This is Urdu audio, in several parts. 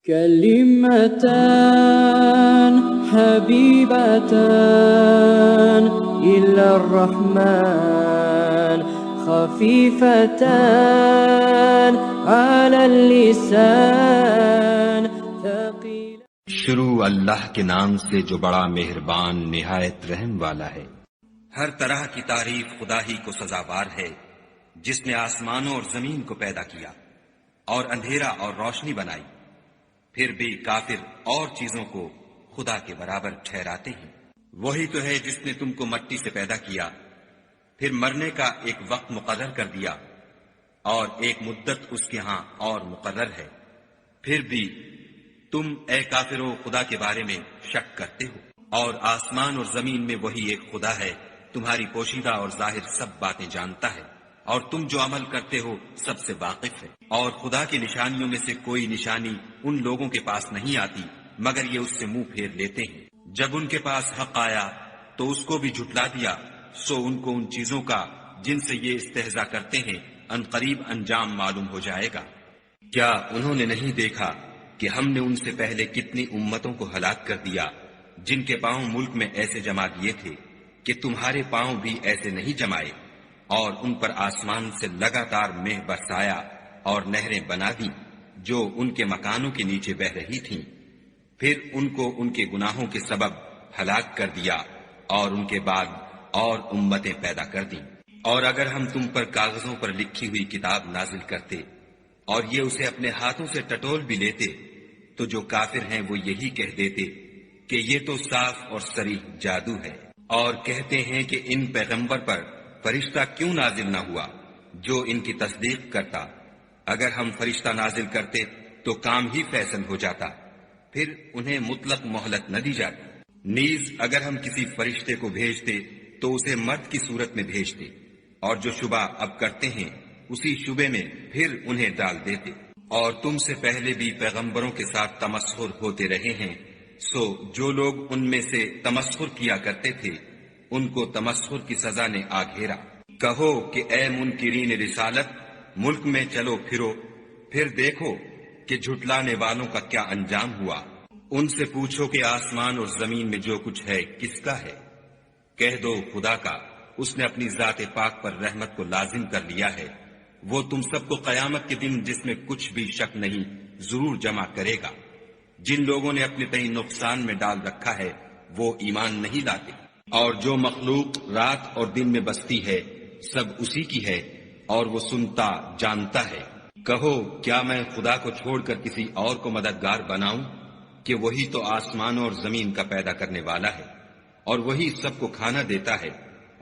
كلمتان حبيبتان إلى الرحمن خفيفتان على اللسان ثقيل. شروع اللہ کے نام سے جو بڑا مہربان نہایت رحم والا ہے۔ ہر طرح کی تعریف خدا ہی کو سزاوار ہے، جس نے آسمانوں اور زمین کو پیدا کیا اور اندھیرا اور روشنی بنائی۔ پھر بھی کافر اور چیزوں کو خدا کے برابر ٹھہراتے ہیں۔ وہی تو ہے جس نے تم کو مٹی سے پیدا کیا، پھر مرنے کا ایک وقت مقرر کر دیا اور ایک مدت اس کے ہاں اور مقرر ہے۔ پھر بھی تم اے کافرو خدا کے بارے میں شک کرتے ہو، اور آسمان اور زمین میں وہی ایک خدا ہے، تمہاری پوشیدہ اور ظاہر سب باتیں جانتا ہے، اور تم جو عمل کرتے ہو سب سے واقف ہے۔ اور خدا کی نشانیوں میں سے کوئی نشانی ان لوگوں کے پاس نہیں آتی مگر یہ اس سے منہ پھیر لیتے ہیں۔ جب ان کے پاس حق آیا تو اس کو بھی جھٹلا دیا، سو ان کو ان چیزوں کا جن سے یہ استہزاء کرتے ہیں عنقریب انجام معلوم ہو جائے گا۔ کیا انہوں نے نہیں دیکھا کہ ہم نے ان سے پہلے کتنی امتوں کو ہلاک کر دیا جن کے پاؤں ملک میں ایسے جما دیے تھے کہ تمہارے پاؤں بھی ایسے نہیں جمائے، اور ان پر آسمان سے لگاتار مہ برسایا اور نہریں بنا دی جو ان کے مکانوں کے نیچے بہ رہی تھیں۔ پھر ان کو ان کے گناہوں کے سبب ہلاک کر دیا اور ان کے بعد اور امتیں پیدا کر دیں۔ اور اگر ہم تم پر کاغذوں پر لکھی ہوئی کتاب نازل کرتے اور یہ اسے اپنے ہاتھوں سے ٹٹول بھی لیتے تو جو کافر ہیں وہ یہی کہہ دیتے کہ یہ تو صاف اور صریح جادو ہے، اور کہتے ہیں کہ ان پیغمبر پر فرشتہ کیوں نازل نہ ہوا جو ان کی تصدیق کرتا۔ اگر ہم فرشتہ نازل کرتے تو کام ہی فیصل ہو جاتا، پھر انہیں مطلق مہلت نہ دی جاتی۔ نیز اگر ہم کسی فرشتے کو بھیجتے تو اسے مرد کی صورت میں بھیجتے، اور جو شبہ اب کرتے ہیں اسی شبے میں پھر انہیں ڈال دیتے۔ اور تم سے پہلے بھی پیغمبروں کے ساتھ تمسخر ہوتے رہے ہیں، سو جو لوگ ان میں سے تمسخر کیا کرتے تھے ان کو تمسخر کی سزا نے آ گھیرا۔ کہو کہ اے منکرین رسالت، ملک میں چلو پھرو، پھر دیکھو کہ جھٹلانے والوں کا کیا انجام ہوا۔ ان سے پوچھو کہ آسمان اور زمین میں جو کچھ ہے کس کا ہے؟ کہہ دو خدا کا، اس نے اپنی ذات پاک پر رحمت کو لازم کر لیا ہے۔ وہ تم سب کو قیامت کے دن جس میں کچھ بھی شک نہیں ضرور جمع کرے گا۔ جن لوگوں نے اپنے تئیں نقصان میں ڈال رکھا ہے وہ ایمان نہیں لاتے، اور جو مخلوق رات اور دن میں بستی ہے سب اسی کی ہے، اور وہ سنتا جانتا ہے۔ کہو کیا میں خدا کو چھوڑ کر کسی اور کو مددگار بناؤں کہ وہی تو آسمانوں اور زمین کا پیدا کرنے والا ہے، اور وہی سب کو کھانا دیتا ہے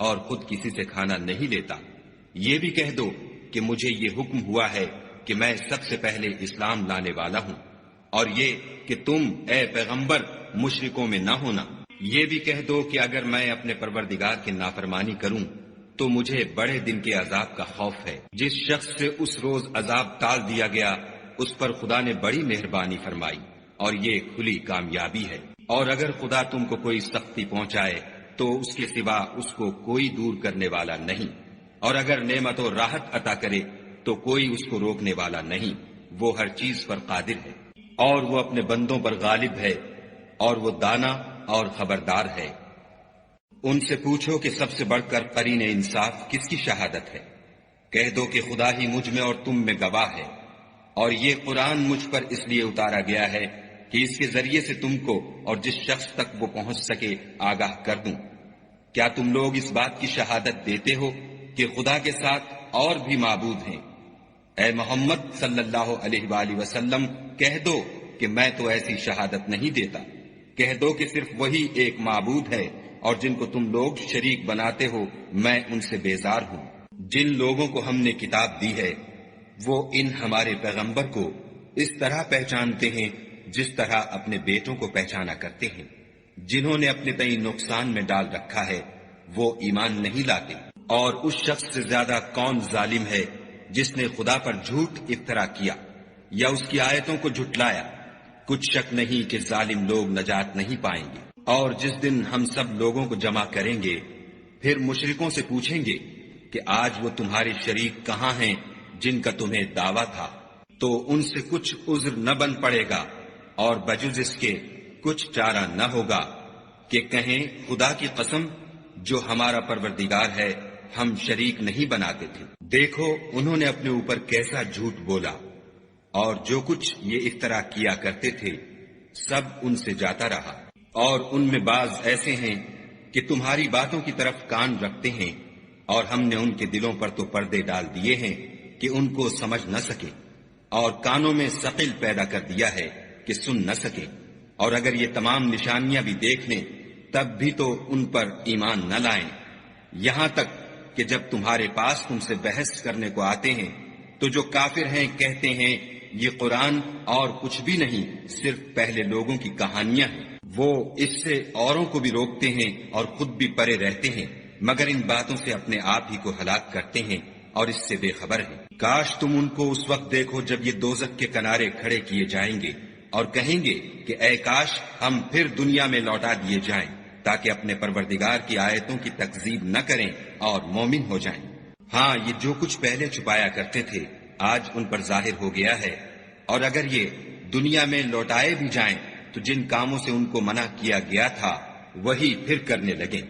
اور خود کسی سے کھانا نہیں لیتا۔ یہ بھی کہہ دو کہ مجھے یہ حکم ہوا ہے کہ میں سب سے پہلے اسلام لانے والا ہوں، اور یہ کہ تم اے پیغمبر مشرکوں میں نہ ہونا۔ یہ بھی کہہ دو کہ اگر میں اپنے پروردگار کی نافرمانی کروں تو مجھے بڑے دن کے عذاب کا خوف ہے۔ جس شخص سے اس روز عذاب ٹال دیا گیا اس پر خدا نے بڑی مہربانی فرمائی، اور یہ کھلی کامیابی ہے۔ اور اگر خدا تم کو کوئی سختی پہنچائے تو اس کے سوا اس کو کوئی دور کرنے والا نہیں، اور اگر نعمت و راحت عطا کرے تو کوئی اس کو روکنے والا نہیں۔ وہ ہر چیز پر قادر ہے، اور وہ اپنے بندوں پر غالب ہے، اور وہ دانا اور خبردار ہے۔ ان سے پوچھو کہ سب سے بڑھ کر قرین انصاف کس کی شہادت ہے؟ کہہ دو کہ خدا ہی مجھ میں اور تم میں گواہ ہے، اور یہ قرآن مجھ پر اس لیے اتارا گیا ہے کہ اس کے ذریعے سے تم کو اور جس شخص تک وہ پہنچ سکے آگاہ کر دوں۔ کیا تم لوگ اس بات کی شہادت دیتے ہو کہ خدا کے ساتھ اور بھی معبود ہیں؟ اے محمد صلی اللہ علیہ وآلہ وسلم کہہ دو کہ میں تو ایسی شہادت نہیں دیتا۔ کہہ دو کہ صرف وہی ایک معبود ہے، اور جن کو تم لوگ شریک بناتے ہو میں ان سے بیزار ہوں۔ جن لوگوں کو ہم نے کتاب دی ہے وہ ان ہمارے پیغمبر کو اس طرح پہچانتے ہیں جس طرح اپنے بیٹوں کو پہچانا کرتے ہیں۔ جنہوں نے اپنے تئیں نقصان میں ڈال رکھا ہے وہ ایمان نہیں لاتے۔ اور اس شخص سے زیادہ کون ظالم ہے جس نے خدا پر جھوٹ افطرا کیا یا اس کی آیتوں کو جھٹلایا؟ کچھ شک نہیں کہ ظالم لوگ نجات نہیں پائیں گے۔ اور جس دن ہم سب لوگوں کو جمع کریں گے پھر مشرکوں سے پوچھیں گے کہ آج وہ تمہارے شریک کہاں ہیں جن کا تمہیں دعویٰ تھا؟ تو ان سے کچھ عذر نہ بن پڑے گا اور بجز اس کے کچھ چارہ نہ ہوگا کہ کہیں خدا کی قسم جو ہمارا پروردگار ہے ہم شریک نہیں بناتے تھے۔ دیکھو انہوں نے اپنے اوپر کیسا جھوٹ بولا، اور جو کچھ یہ افترا کیا کرتے تھے سب ان سے جاتا رہا، اور ان میں بعض ایسے ہیں کہ تمہاری باتوں کی طرف کان رکھتے ہیں، اور ہم نے ان کے دلوں پر تو پردے ڈال دیے ہیں کہ ان کو سمجھ نہ سکے، اور کانوں میں ثقل پیدا کر دیا ہے کہ سن نہ سکے، اور اگر یہ تمام نشانیاں بھی دیکھ لیں تب بھی تو ان پر ایمان نہ لائیں، یہاں تک کہ جب تمہارے پاس تم سے بحث کرنے کو آتے ہیں تو جو کافر ہیں کہتے ہیں یہ قرآن اور کچھ بھی نہیں صرف پہلے لوگوں کی کہانیاں ہیں۔ وہ اس سے اوروں کو بھی روکتے ہیں اور خود بھی پرے رہتے ہیں، مگر ان باتوں سے اپنے آپ ہی کو ہلاک کرتے ہیں اور اس سے بے خبر ہیں۔ کاش تم ان کو اس وقت دیکھو جب یہ دوزخ کے کنارے کھڑے کیے جائیں گے اور کہیں گے کہ اے کاش ہم پھر دنیا میں لوٹا دیے جائیں تاکہ اپنے پروردگار کی آیتوں کی تکذیب نہ کریں اور مومن ہو جائیں۔ ہاں، یہ جو کچھ پہلے چھپایا کرتے تھے آج ان پر ظاہر ہو گیا ہے، اور اگر یہ دنیا میں لوٹائے بھی جائیں تو جن کاموں سے ان کو منع کیا گیا تھا وہی پھر کرنے لگیں۔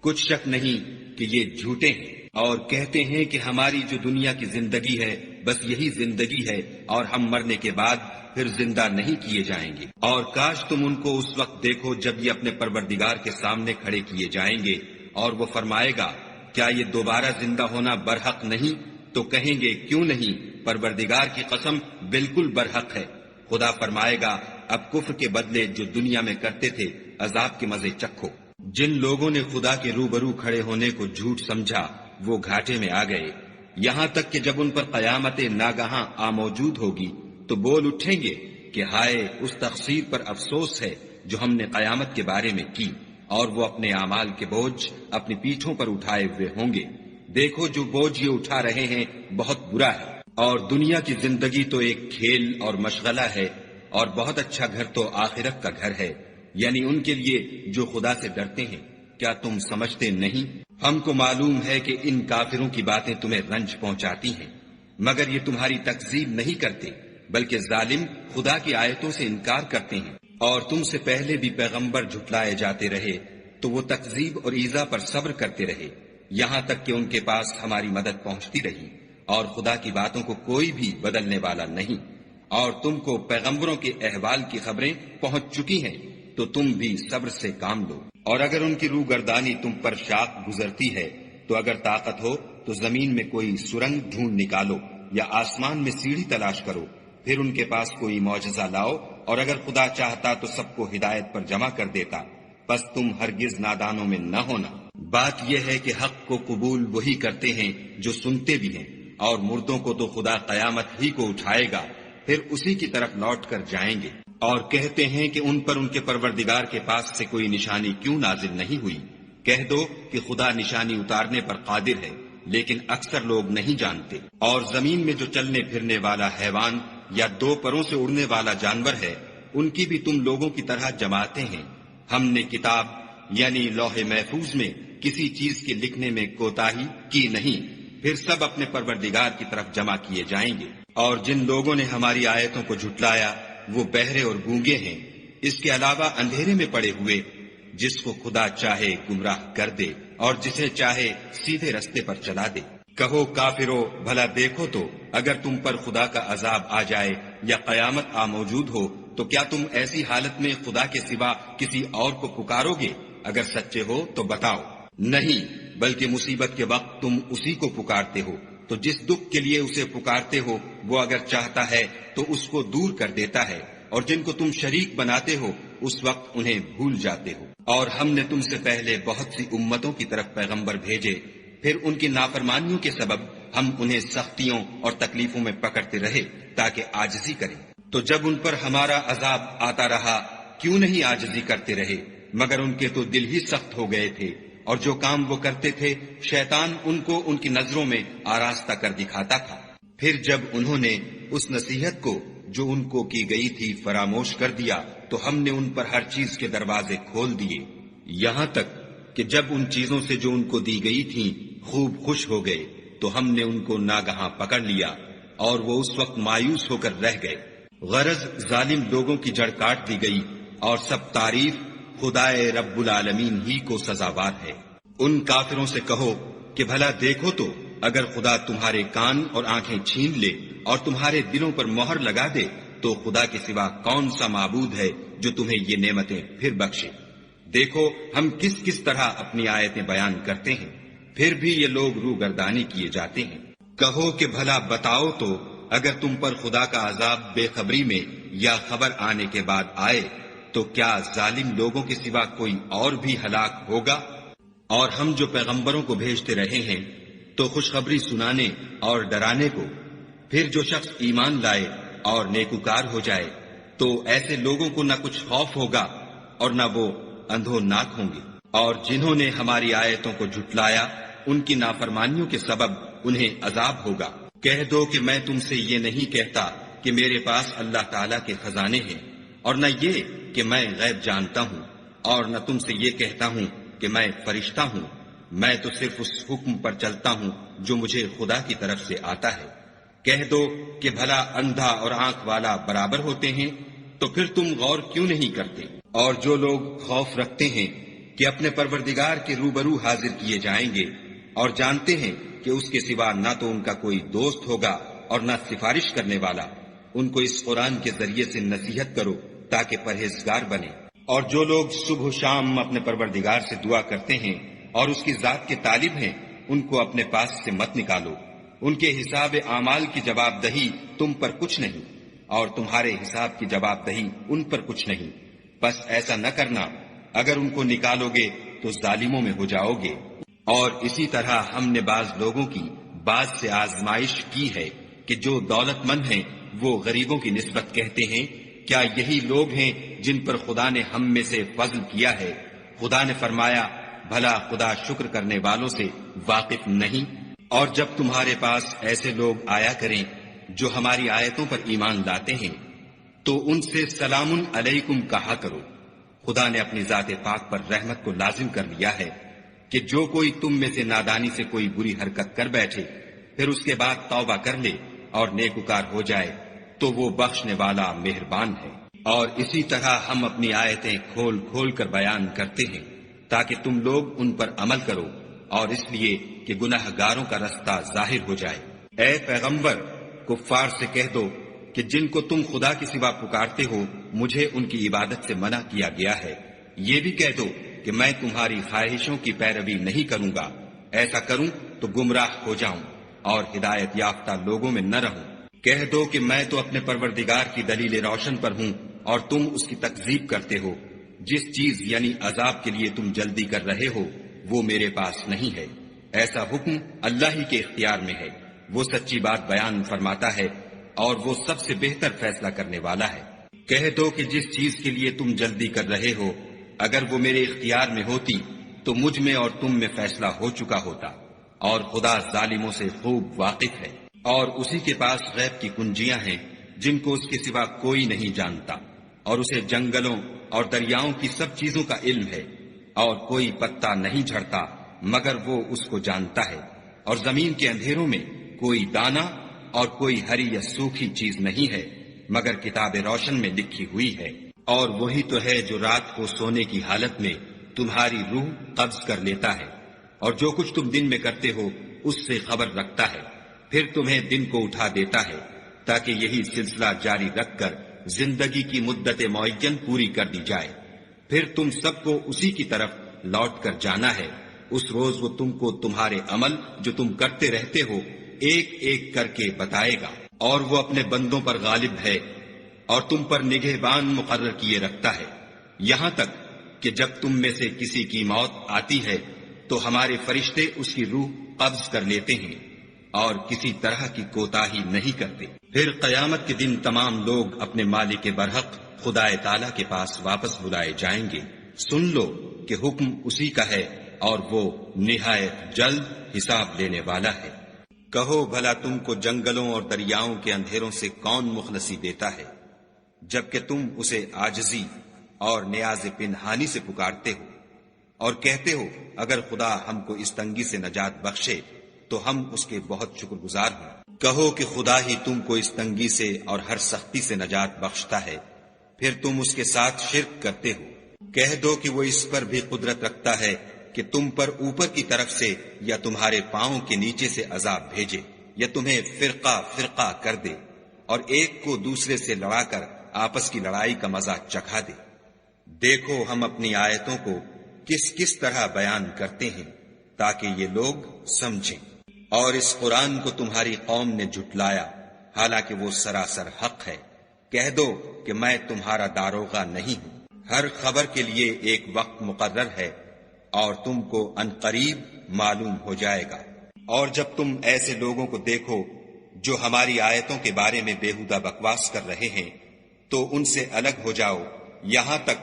کچھ شک نہیں کہ یہ جھوٹے ہیں اور کہتے ہیں کہ ہماری جو دنیا کی زندگی ہے بس یہی زندگی ہے اور ہم مرنے کے بعد پھر زندہ نہیں کیے جائیں گے۔ اور کاش تم ان کو اس وقت دیکھو جب یہ اپنے پروردگار کے سامنے کھڑے کیے جائیں گے اور وہ فرمائے گا کیا یہ دوبارہ زندہ ہونا برحق نہیں؟ تو کہیں گے کیوں نہیں، پروردگار کی قسم بالکل برحق ہے۔ خدا فرمائے گا اب کفر کے بدلے جو دنیا میں کرتے تھے عذاب کے مزے چکھو۔ جن لوگوں نے خدا کے روبرو کھڑے ہونے کو جھوٹ سمجھا وہ گھاٹے میں آ گئے، یہاں تک کہ جب ان پر قیامت ناگہاں آ موجود ہوگی تو بول اٹھیں گے کہ ہائے اس تقصیر پر افسوس ہے جو ہم نے قیامت کے بارے میں کی، اور وہ اپنے اعمال کے بوجھ اپنی پیٹھوں پر اٹھائے ہوئے ہوں گے۔ دیکھو جو بوجھ یہ اٹھا رہے ہیں بہت برا ہے، اور دنیا کی زندگی تو ایک کھیل اور مشغلہ ہے، اور بہت اچھا گھر تو آخرت کا گھر ہے، یعنی ان کے لیے جو خدا سے ڈرتے ہیں۔ کیا تم سمجھتے نہیں؟ ہم کو معلوم ہے کہ ان کافروں کی باتیں تمہیں رنج پہنچاتی ہیں، مگر یہ تمہاری تکذیب نہیں کرتے، بلکہ ظالم خدا کی آیتوں سے انکار کرتے ہیں۔ اور تم سے پہلے بھی پیغمبر جھٹلائے جاتے رہے تو وہ تکذیب اور ایذا پر صبر کرتے رہے، یہاں تک کہ ان کے پاس ہماری مدد پہنچتی رہی، اور خدا کی باتوں کو کوئی بھی بدلنے والا نہیں۔ اور تم کو پیغمبروں کے احوال کی خبریں پہنچ چکی ہیں تو تم بھی صبر سے کام لو۔ اور اگر ان کی روح گردانی تم پر شاق گزرتی ہے تو اگر طاقت ہو تو زمین میں کوئی سرنگ ڈھونڈ نکالو یا آسمان میں سیڑھی تلاش کرو، پھر ان کے پاس کوئی معجزہ لاؤ، اور اگر خدا چاہتا تو سب کو ہدایت پر جمع کر دیتا، بس تم ہرگز نادانوں میں نہ ہونا۔ بات یہ ہے کہ حق کو قبول وہی کرتے ہیں جو سنتے بھی ہیں، اور مردوں کو تو خدا قیامت ہی کو اٹھائے گا، پھر اسی کی طرف لوٹ کر جائیں گے۔ اور کہتے ہیں کہ ان پر ان کے پروردگار کے پاس سے کوئی نشانی کیوں نازل نہیں ہوئی؟ کہہ دو کہ خدا نشانی اتارنے پر قادر ہے، لیکن اکثر لوگ نہیں جانتے۔ اور زمین میں جو چلنے پھرنے والا حیوان یا دو پروں سے اڑنے والا جانور ہے ان کی بھی تم لوگوں کی طرح جماعتیں ہیں۔ ہم نے کتاب یعنی لوح محفوظ میں کسی چیز کے لکھنے میں کوتاہی کی نہیں، پھر سب اپنے پروردگار کی طرف جمع کیے جائیں گے۔ اور جن لوگوں نے ہماری آیتوں کو جھٹلایا وہ بہرے اور گونگے ہیں، اس کے علاوہ اندھیرے میں پڑے ہوئے، جس کو خدا چاہے گمراہ کر دے اور جسے چاہے سیدھے رستے پر چلا دے۔ کہو کافرو بھلا دیکھو تو اگر تم پر خدا کا عذاب آ جائے یا قیامت آ موجود ہو تو کیا تم ایسی حالت میں خدا کے سوا کسی اور کو پکارو گے؟ اگر سچے ہو تو بتاؤ۔ نہیں، بلکہ مصیبت کے وقت تم اسی کو پکارتے ہو، تو جس دکھ کے لیے اسے پکارتے ہو وہ اگر چاہتا ہے تو اس کو دور کر دیتا ہے، اور جن کو تم شریک بناتے ہو اس وقت انہیں بھول جاتے ہو۔ اور ہم نے تم سے پہلے بہت سی امتوں کی طرف پیغمبر بھیجے، پھر ان کی نافرمانیوں کے سبب ہم انہیں سختیوں اور تکلیفوں میں پکڑتے رہے تاکہ عاجزی کریں۔ تو جب ان پر ہمارا عذاب آتا رہا کیوں نہیں عاجزی کرتے رہے، مگر ان کے تو دل ہی سخت ہو گئے تھے، اور جو کام وہ کرتے تھے شیطان ان کو ان کی نظروں میں آراستہ کر دکھاتا تھا۔ پھر جب انہوں نے اس نصیحت کو جو ان کو کی گئی تھی فراموش کر دیا تو ہم نے ان پر ہر چیز کے دروازے کھول دیے، یہاں تک کہ جب ان چیزوں سے جو ان کو دی گئی تھیں خوب خوش ہو گئے تو ہم نے ان کو ناگہاں پکڑ لیا، اور وہ اس وقت مایوس ہو کر رہ گئے۔ غرض ظالم لوگوں کی جڑ کاٹ دی گئی اور سب تعریف خدائے رب العالمین ہی کو سزاوار ہے۔ ان کافروں سے کہو کہ بھلا دیکھو تو اگر خدا تمہارے کان اور آنکھیں چھین لے اور تمہارے دلوں پر مہر لگا دے تو خدا کے سوا کون سا معبود ہے جو تمہیں یہ نعمتیں پھر بخشے۔ دیکھو ہم کس کس طرح اپنی آیتیں بیان کرتے ہیں، پھر بھی یہ لوگ روگردانی کیے جاتے ہیں۔ کہو کہ بھلا بتاؤ تو اگر تم پر خدا کا عذاب بے خبری میں یا خبر آنے کے بعد آئے تو کیا ظالم لوگوں کے سوا کوئی اور بھی ہلاک ہوگا؟ اور ہم جو پیغمبروں کو بھیجتے رہے ہیں تو خوشخبری سنانے اور ڈرانے کو، پھر جو شخص ایمان لائے اور نیکوکار ہو جائے تو ایسے لوگوں کو نہ کچھ خوف ہوگا اور نہ وہ اندھو ناک ہوں گے۔ اور جنہوں نے ہماری آیتوں کو جھٹلایا ان کی نافرمانیوں کے سبب انہیں عذاب ہوگا۔ کہہ دو کہ میں تم سے یہ نہیں کہتا کہ میرے پاس اللہ تعالیٰ کے خزانے ہیں، اور نہ یہ کہ میں غیب جانتا ہوں، اور نہ تم سے یہ کہتا ہوں کہ میں فرشتہ ہوں۔ میں تو صرف اس حکم پر چلتا ہوں جو مجھے خدا کی طرف سے آتا ہے۔ کہہ دو کہ بھلا اندھا اور آنکھ والا برابر ہوتے ہیں، تو پھر تم غور کیوں نہیں کرتے؟ اور جو لوگ خوف رکھتے ہیں کہ اپنے پروردگار کے روبرو حاضر کیے جائیں گے اور جانتے ہیں کہ اس کے سوا نہ تو ان کا کوئی دوست ہوگا اور نہ سفارش کرنے والا، ان کو اس قرآن کے ذریعے سے نصیحت کرو تاکہ پرہیزگار بنے۔ اور جو لوگ صبح و شام اپنے پروردگار سے دعا کرتے ہیں اور اس کی ذات کے طالب ہیں، ان کو اپنے پاس سے مت نکالو۔ ان کے حساب اعمال کی جواب دہی تم پر کچھ نہیں، اور تمہارے حساب کی جواب دہی ان پر کچھ نہیں۔ بس ایسا نہ کرنا، اگر ان کو نکالو گے تو ظالموں میں ہو جاؤ گے۔ اور اسی طرح ہم نے بعض لوگوں کی بعض سے آزمائش کی ہے کہ جو دولت مند ہیں وہ غریبوں کی نسبت کہتے ہیں کیا یہی لوگ ہیں جن پر خدا نے ہم میں سے فضل کیا ہے؟ خدا نے فرمایا بھلا خدا شکر کرنے والوں سے واقف نہیں؟ اور جب تمہارے پاس ایسے لوگ آیا کریں جو ہماری آیتوں پر ایمان لاتے ہیں تو ان سے سلام علیکم کہا کرو۔ خدا نے اپنی ذات پاک پر رحمت کو لازم کر لیا ہے کہ جو کوئی تم میں سے نادانی سے کوئی بری حرکت کر بیٹھے پھر اس کے بعد توبہ کر لے اور نیکوکار ہو جائے تو وہ بخشنے والا مہربان ہے۔ اور اسی طرح ہم اپنی آیتیں کھول کھول کر بیان کرتے ہیں تاکہ تم لوگ ان پر عمل کرو، اور اس لیے کہ گناہ گاروں کا رستہ ظاہر ہو جائے۔ اے پیغمبر، کفار سے کہہ دو کہ جن کو تم خدا کے سوا پکارتے ہو مجھے ان کی عبادت سے منع کیا گیا ہے۔ یہ بھی کہہ دو کہ میں تمہاری خواہشوں کی پیروی نہیں کروں گا، ایسا کروں تو گمراہ ہو جاؤں اور ہدایت یافتہ لوگوں میں نہ رہوں۔ کہہ دو کہ میں تو اپنے پروردگار کی دلیل روشن پر ہوں اور تم اس کی تکذیب کرتے ہو۔ جس چیز یعنی عذاب کے لیے تم جلدی کر رہے ہو وہ میرے پاس نہیں ہے، ایسا حکم اللہ ہی کے اختیار میں ہے۔ وہ سچی بات بیان فرماتا ہے اور وہ سب سے بہتر فیصلہ کرنے والا ہے۔ کہہ دو کہ جس چیز کے لیے تم جلدی کر رہے ہو اگر وہ میرے اختیار میں ہوتی تو مجھ میں اور تم میں فیصلہ ہو چکا ہوتا، اور خدا ظالموں سے خوب واقف ہے۔ اور اسی کے پاس غیب کی کنجیاں ہیں جن کو اس کے سوا کوئی نہیں جانتا، اور اسے جنگلوں اور دریاؤں کی سب چیزوں کا علم ہے، اور کوئی پتا نہیں جھڑتا مگر وہ اس کو جانتا ہے، اور زمین کے اندھیروں میں کوئی دانہ اور کوئی ہری یا سوکھی چیز نہیں ہے مگر کتاب روشن میں لکھی ہوئی ہے۔ اور وہی تو ہے جو رات کو سونے کی حالت میں تمہاری روح قبض کر لیتا ہے، اور جو کچھ تم دن میں کرتے ہو اس سے خبر رکھتا ہے، پھر تمہیں دن کو اٹھا دیتا ہے تاکہ یہی سلسلہ جاری رکھ کر زندگی کی مدت معین پوری کر دی جائے۔ پھر تم سب کو اسی کی طرف لوٹ کر جانا ہے۔ اس روز وہ تم کو تمہارے عمل جو تم کرتے رہتے ہو ایک ایک کر کے بتائے گا، اور وہ اپنے بندوں پر غالب ہے اور تم پر نگہبان مقرر کیے رکھتا ہے، یہاں تک کہ جب تم میں سے کسی کی موت آتی ہے تو ہمارے فرشتے اس کی روح قبض کر لیتے ہیں اور کسی طرح کی کوتاہی نہیں کرتے۔ پھر قیامت کے دن تمام لوگ اپنے مالک برحق خدا تعالیٰ کے پاس واپس بلائے جائیں گے۔ سن لو کہ حکم اسی کا ہے اور وہ نہایت جلد حساب لینے والا ہے۔ کہو بھلا تم کو جنگلوں اور دریاؤں کے اندھیروں سے کون مخلصی دیتا ہے جبکہ تم اسے عاجزی اور نیاز پنہانی سے پکارتے ہو اور کہتے ہو اگر خدا ہم کو اس تنگی سے نجات بخشے تو ہم اس کے بہت شکر گزار ہوں۔ کہو کہ خدا ہی تم کو اس تنگی سے اور ہر سختی سے نجات بخشتا ہے، پھر تم اس کے ساتھ شرک کرتے ہو۔ کہہ دو کہ وہ اس پر بھی قدرت رکھتا ہے کہ تم پر اوپر کی طرف سے یا تمہارے پاؤں کے نیچے سے عذاب بھیجے، یا تمہیں فرقہ فرقہ کر دے اور ایک کو دوسرے سے لڑا کر آپس کی لڑائی کا مزہ چکھا دے۔ دیکھو ہم اپنی آیتوں کو کس کس طرح بیان کرتے ہیں تاکہ یہ لوگ سمجھیں۔ اور اس قرآن کو تمہاری قوم نے جھٹلایا، حالانکہ وہ سراسر حق ہے۔ کہہ دو کہ میں تمہارا داروغہ نہیں ہوں، ہر خبر کے لیے ایک وقت مقرر ہے اور تم کو عنقریب معلوم ہو جائے گا۔ اور جب تم ایسے لوگوں کو دیکھو جو ہماری آیتوں کے بارے میں بےہودہ بکواس کر رہے ہیں تو ان سے الگ ہو جاؤ یہاں تک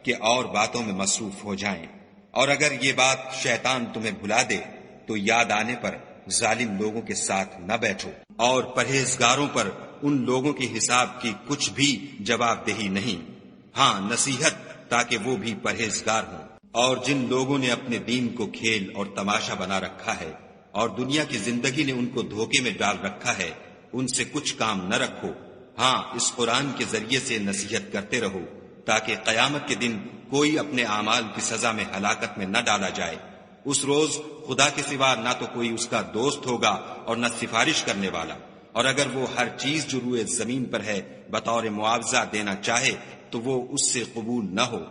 کہ اور باتوں میں مصروف ہو جائیں، اور اگر یہ بات شیطان تمہیں بھلا دے تو یاد آنے پر ظالم لوگوں کے ساتھ نہ بیٹھو، اور پرہیزگاروں پر ان لوگوں کے حساب کی کچھ بھی جواب دہی نہیں، ہاں نصیحت تاکہ وہ بھی پرہیزگار ہوں۔ اور جن لوگوں نے اپنے دین کو کھیل اور تماشا بنا رکھا ہے اور دنیا کی زندگی نے ان کو دھوکے میں ڈال رکھا ہے، ان سے کچھ کام نہ رکھو، ہاں اس قرآن کے ذریعے سے نصیحت کرتے رہو تاکہ قیامت کے دن کوئی اپنے اعمال کی سزا میں ہلاکت میں نہ ڈالا جائے۔ اس روز خدا کے سوا نہ تو کوئی اس کا دوست ہوگا اور نہ سفارش کرنے والا، اور اگر وہ ہر چیز جو روئے زمین پر ہے بطور معاوضہ دینا چاہے تو وہ اس سے قبول نہ ہو۔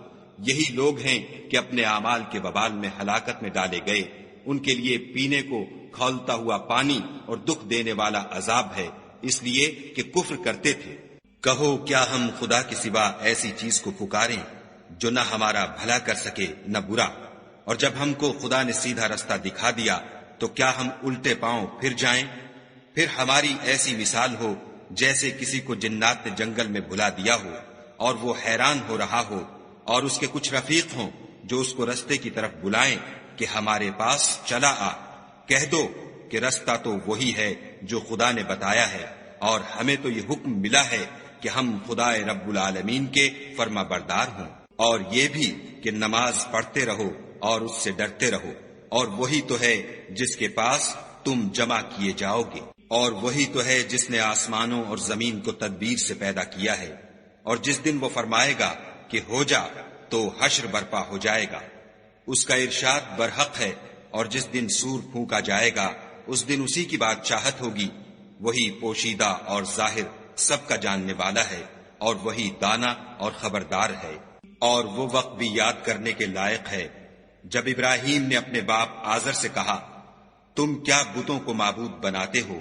یہی لوگ ہیں کہ اپنے اعمال کے وبال میں ہلاکت میں ڈالے گئے، ان کے لیے پینے کو کھولتا ہوا پانی اور دکھ دینے والا عذاب ہے، اس لیے کہ کفر کرتے تھے۔ کہو کیا ہم خدا کے سوا ایسی چیز کو پکاریں جو نہ ہمارا بھلا کر سکے نہ برا؟ اور جب ہم کو خدا نے سیدھا رستہ دکھا دیا تو کیا ہم الٹے پاؤں پھر جائیں؟ پھر ہماری ایسی مثال ہو جیسے کسی کو جنات نے جنگل میں بھلا دیا ہو اور وہ حیران ہو رہا ہو، اور اس کے کچھ رفیق ہوں جو اس کو رستے کی طرف بلائیں کہ ہمارے پاس چلا آ۔ کہہ دو کہ رستہ تو وہی ہے جو خدا نے بتایا ہے، اور ہمیں تو یہ حکم ملا ہے کہ ہم خدا رب العالمین کے فرما بردار ہوں، اور یہ بھی کہ نماز پڑھتے رہو اور اس سے ڈرتے رہو، اور وہی تو ہے جس کے پاس تم جمع کیے جاؤ گے، اور وہی تو ہے جس نے آسمانوں اور زمین کو تدبیر سے پیدا کیا ہے، اور جس دن وہ فرمائے گا کہ ہو جا تو حشر برپا ہو جائے گا، اس کا ارشاد برحق ہے، اور جس دن سور پھونکا جائے گا اس دن اسی کی بادشاہت ہوگی، وہی پوشیدہ اور ظاہر سب کا جاننے والا ہے، اور وہی دانا اور خبردار ہے۔ اور وہ وقت بھی یاد کرنے کے لائق ہے جب ابراہیم نے اپنے باپ آزر سے کہا، تم کیا بتوں کو معبود بناتے ہو؟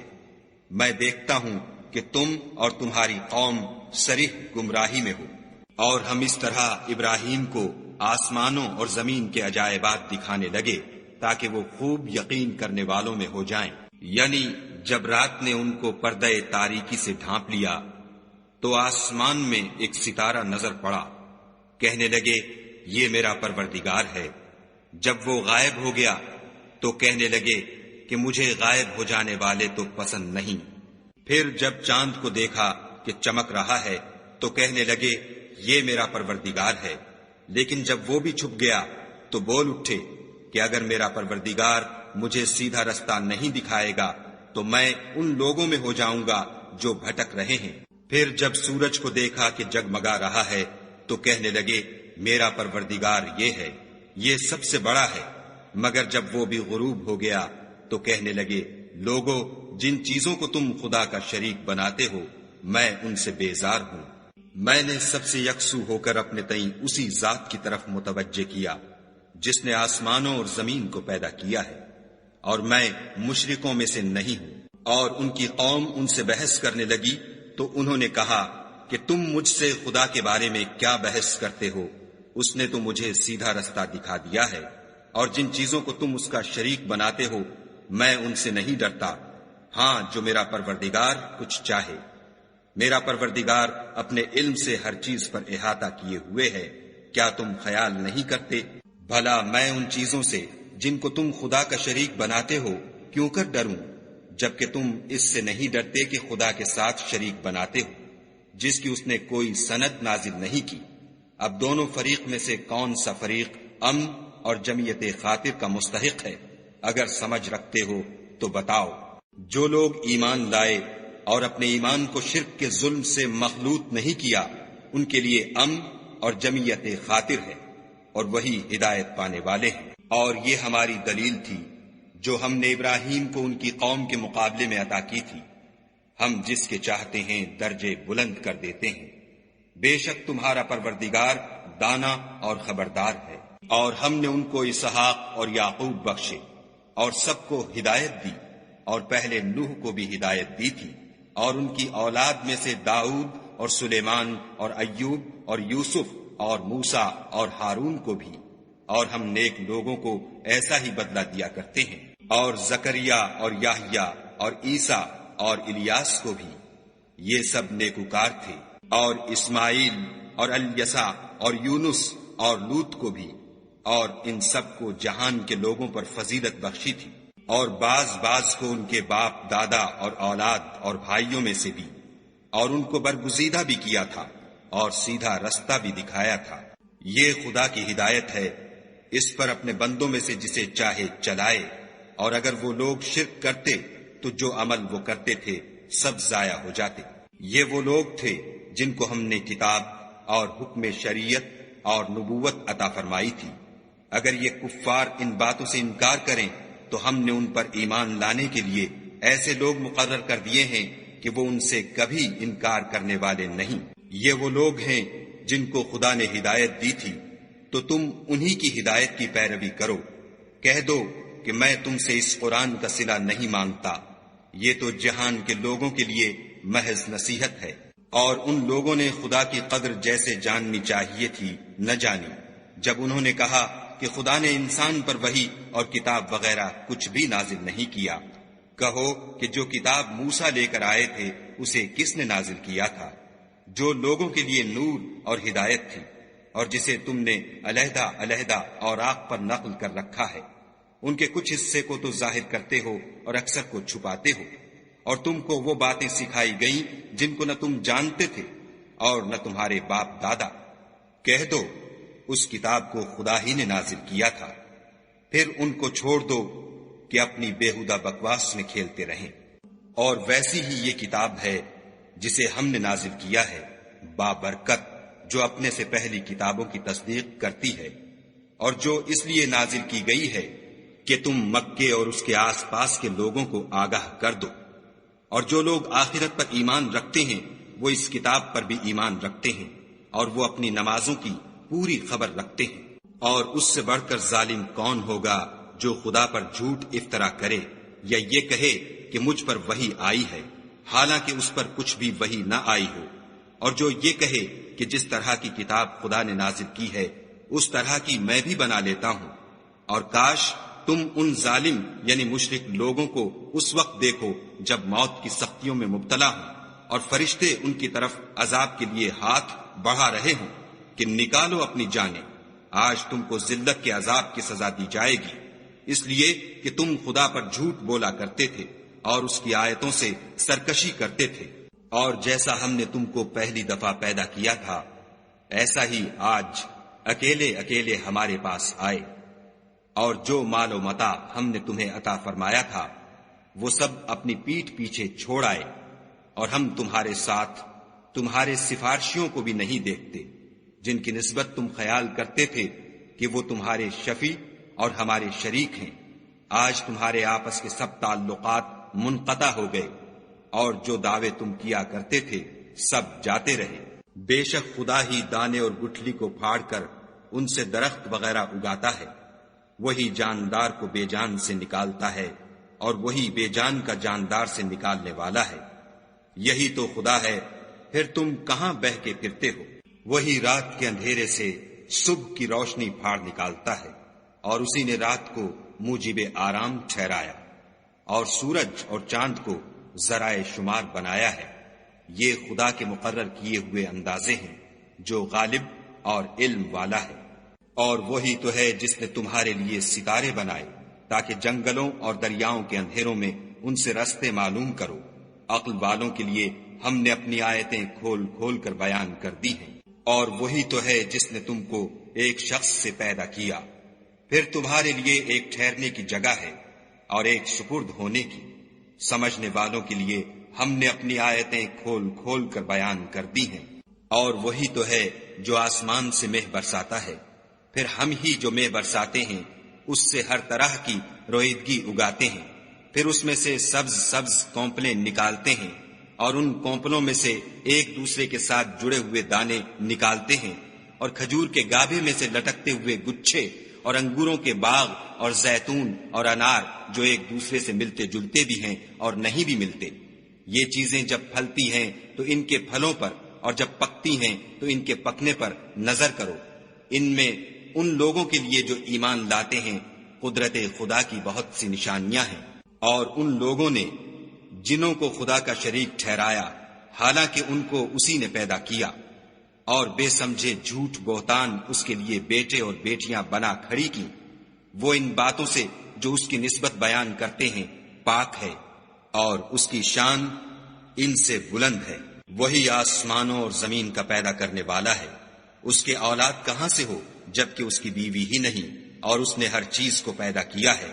میں دیکھتا ہوں کہ تم اور تمہاری قوم صریح گمراہی میں ہو۔ اور ہم اس طرح ابراہیم کو آسمانوں اور زمین کے عجائبات دکھانے لگے تاکہ وہ خوب یقین کرنے والوں میں ہو جائیں۔ یعنی جب رات نے ان کو پردہ تاریکی سے ڈھانپ لیا تو آسمان میں ایک ستارہ نظر پڑا، کہنے لگے یہ میرا پروردگار ہے۔ جب وہ غائب ہو گیا تو کہنے لگے کہ مجھے غائب ہو جانے والے تو پسند نہیں۔ پھر جب چاند کو دیکھا کہ چمک رہا ہے تو کہنے لگے یہ میرا پروردگار ہے۔ لیکن جب وہ بھی چھپ گیا تو بول اٹھے کہ اگر میرا پروردگار مجھے سیدھا رستہ نہیں دکھائے گا تو میں ان لوگوں میں ہو جاؤں گا جو بھٹک رہے ہیں۔ پھر جب سورج کو دیکھا کہ جگمگا رہا ہے تو کہنے لگے میرا پروردگار یہ ہے، یہ سب سے بڑا ہے۔ مگر جب وہ بھی غروب ہو گیا تو کہنے لگے لوگو جن چیزوں کو تم خدا کا شریک بناتے ہو میں ان سے بیزار ہوں۔ میں نے سب سے یکسو ہو کر اپنے تئیں اسی ذات کی طرف متوجہ کیا جس نے آسمانوں اور زمین کو پیدا کیا ہے، اور میں مشرکوں میں سے نہیں ہوں۔ اور ان کی قوم ان سے بحث کرنے لگی تو انہوں نے کہا کہ تم مجھ سے خدا کے بارے میں کیا بحث کرتے ہو؟ اس نے تو مجھے سیدھا رستہ دکھا دیا ہے، اور جن چیزوں کو تم اس کا شریک بناتے ہو میں ان سے نہیں ڈرتا، ہاں جو میرا پروردگار کچھ چاہے۔ میرا پروردگار اپنے علم سے ہر چیز پر احاطہ کیے ہوئے ہے، کیا تم خیال نہیں کرتے؟ بھلا میں ان چیزوں سے جن کو تم خدا کا شریک بناتے ہو کیوں کر ڈروں، جبکہ تم اس سے نہیں ڈرتے کہ خدا کے ساتھ شریک بناتے ہو جس کی اس نے کوئی سند نازل نہیں کی۔ اب دونوں فریق میں سے کون سا فریق امن اور جمعیت خاطر کا مستحق ہے؟ اگر سمجھ رکھتے ہو تو بتاؤ۔ جو لوگ ایمان لائے اور اپنے ایمان کو شرک کے ظلم سے مخلوط نہیں کیا، ان کے لیے امن اور جمعیت خاطر ہے، اور وہی ہدایت پانے والے ہیں۔ اور یہ ہماری دلیل تھی جو ہم نے ابراہیم کو ان کی قوم کے مقابلے میں عطا کی تھی، ہم جس کے چاہتے ہیں درجے بلند کر دیتے ہیں۔ بے شک تمہارا پروردگار دانا اور خبردار ہے۔ اور ہم نے ان کو اسحاق اور یعقوب بخشے اور سب کو ہدایت دی، اور پہلے نوح کو بھی ہدایت دی تھی، اور ان کی اولاد میں سے داؤد اور سلیمان اور ایوب اور یوسف اور موسیٰ اور ہارون کو بھی، اور ہم نیک لوگوں کو ایسا ہی بدلہ دیا کرتے ہیں، اور زکریا اور یحییٰ اور عیسیٰ اور الیاس کو بھی، یہ سب نیکوکار تھے، اور اسماعیل اور الیسع اور یونس اور لوط کو بھی، اور ان سب کو جہان کے لوگوں پر فضیلت بخشی تھی، اور بعض کو ان کے باپ دادا اور اولاد اور بھائیوں میں سے بھی، اور ان کو برگزیدہ بھی کیا تھا اور سیدھا رستہ بھی دکھایا تھا۔ یہ خدا کی ہدایت ہے، اس پر اپنے بندوں میں سے جسے چاہے چلائے، اور اگر وہ لوگ شرک کرتے تو جو عمل وہ کرتے تھے سب ضائع ہو جاتے۔ یہ وہ لوگ تھے جن کو ہم نے کتاب اور حکم شریعت اور نبوت عطا فرمائی تھی۔ اگر یہ کفار ان باتوں سے انکار کریں تو ہم نے ان پر ایمان لانے کے لیے ایسے لوگ مقرر کر دیے ہیں کہ وہ ان سے کبھی انکار کرنے والے نہیں۔ یہ وہ لوگ ہیں جن کو خدا نے ہدایت دی تھی، تو تم انہی کی ہدایت کی پیروی کرو۔ کہہ دو کہ میں تم سے اس قرآن کا صلہ نہیں مانگتا، یہ تو جہان کے لوگوں کے لیے محض نصیحت ہے۔ اور ان لوگوں نے خدا کی قدر جیسے جاننی چاہیے تھی نہ جانی، جب انہوں نے کہا کہ خدا نے انسان پر وحی اور کتاب وغیرہ کچھ بھی نازل نہیں کیا۔ کہو کہ جو کتاب موسیٰ لے کر آئے تھے اسے کس نے نازل کیا تھا، جو لوگوں کے لیے نور اور ہدایت تھی، اور جسے تم نے علیحدہ علیحدہ اوراق پر نقل کر رکھا ہے۔ ان کے کچھ حصے کو تو ظاہر کرتے ہو اور اکثر کو چھپاتے ہو، اور تم کو وہ باتیں سکھائی گئیں جن کو نہ تم جانتے تھے اور نہ تمہارے باپ دادا۔ کہہ دو اس کتاب کو خدا ہی نے نازل کیا تھا، پھر ان کو چھوڑ دو کہ اپنی بیہودہ بکواس میں کھیلتے رہیں۔ اور ویسی ہی یہ کتاب ہے جسے ہم نے نازل کیا ہے، بابرکت، جو اپنے سے پہلی کتابوں کی تصدیق کرتی ہے، اور جو اس لیے نازل کی گئی ہے کہ تم مکے اور اس کے آس پاس کے لوگوں کو آگاہ کر دو۔ اور جو لوگ آخرت پر ایمان رکھتے ہیں وہ اس کتاب پر بھی ایمان رکھتے ہیں، اور وہ اپنی نمازوں کی پوری خبر رکھتے ہیں۔ اور اس سے بڑھ کر ظالم کون ہوگا جو خدا پر جھوٹ افطرا کرے یا یہ کہے کہ مجھ پر وحی آئی ہے حالانکہ اس پر کچھ بھی وحی نہ آئی ہو، اور جو یہ کہے کہ جس طرح کی کتاب خدا نے نازل کی ہے اس طرح کی میں بھی بنا لیتا ہوں۔ اور کاش تم ان ظالم یعنی مشرک لوگوں کو اس وقت دیکھو جب موت کی سختیوں میں مبتلا ہوں اور فرشتے ان کی طرف عذاب کے لیے ہاتھ بڑھا رہے ہوں کہ نکالو اپنی جانیں، آج تم کو ذلت کے عذاب کی سزا دی جائے گی، اس لیے کہ تم خدا پر جھوٹ بولا کرتے تھے اور اس کی آیتوں سے سرکشی کرتے تھے۔ اور جیسا ہم نے تم کو پہلی دفعہ پیدا کیا تھا ایسا ہی آج اکیلے اکیلے ہمارے پاس آئے، اور جو مال و متاع ہم نے تمہیں عطا فرمایا تھا وہ سب اپنی پیٹھ پیچھے چھوڑ آئے، اور ہم تمہارے ساتھ تمہارے سفارشیوں کو بھی نہیں دیکھتے جن کی نسبت تم خیال کرتے تھے کہ وہ تمہارے شفیع اور ہمارے شریک ہیں۔ آج تمہارے آپس کے سب تعلقات منقطع ہو گئے، اور جو دعوے تم کیا کرتے تھے سب جاتے رہے۔ بے شک خدا ہی دانے اور گٹھلی کو پھاڑ کر ان سے درخت وغیرہ اگاتا ہے، وہی جاندار کو بے جان سے نکالتا ہے اور وہی بے جان کا جاندار سے نکالنے والا ہے۔ یہی تو خدا ہے، پھر تم کہاں بہہ کے پھرتے ہو؟ وہی رات کے اندھیرے سے صبح کی روشنی پھاڑ نکالتا ہے، اور اسی نے رات کو موجب آرام ٹھہرایا اور سورج اور چاند کو ذرائع شمار بنایا ہے۔ یہ خدا کے مقرر کیے ہوئے اندازے ہیں جو غالب اور علم والا ہے۔ اور وہی تو ہے جس نے تمہارے لیے ستارے بنائے تاکہ جنگلوں اور دریاؤں کے اندھیروں میں ان سے رستے معلوم کرو۔ عقل والوں کے لیے ہم نے اپنی آیتیں کھول کھول کر بیان کر دی ہیں۔ اور وہی تو ہے جس نے تم کو ایک شخص سے پیدا کیا، پھر تمہارے لیے ایک ٹھہرنے کی جگہ ہے اور ایک سپرد ہونے کی۔ سمجھنے والوں کے لیے ہم نے اپنی آیتیں کھول کھول کر بیان کر دی ہیں، اور وہی تو ہے جو آسمان سے مہ برساتا ہے، پھر ہم ہی جو مہ برساتے ہیں اس سے ہر طرح کی رویدگی اگاتے ہیں، پھر اس میں سے سبز سبز کونپلیں نکالتے ہیں، اور ان کونپلوں میں سے ایک دوسرے کے ساتھ جڑے ہوئے دانے نکالتے ہیں، اور کھجور کے گابھے میں سے لٹکتے ہوئے گچھے، اور انگوروں کے باغ اور زیتون اور انار جو ایک دوسرے سے ملتے جلتے بھی ہیں اور نہیں بھی ملتے۔ یہ چیزیں جب پھلتی ہیں تو ان کے پھلوں پر، اور جب پکتی ہیں تو ان کے پکنے پر نظر کرو۔ ان میں ان لوگوں کے لیے جو ایمان لاتے ہیں قدرت خدا کی بہت سی نشانیاں ہیں، اور ان لوگوں نے جنوں کو خدا کا شریک ٹھہرایا حالانکہ ان کو اسی نے پیدا کیا، اور بے سمجھے جھوٹ بہتان اس کے لیے بیٹے اور بیٹیاں بنا کھڑی کی، وہ ان باتوں سے جو اس کی نسبت بیان کرتے ہیں پاک ہے، اور اس کی شان ان سے بلند ہے۔ وہی آسمانوں اور زمین کا پیدا کرنے والا ہے، اس کے اولاد کہاں سے ہو جبکہ اس کی بیوی ہی نہیں، اور اس نے ہر چیز کو پیدا کیا ہے،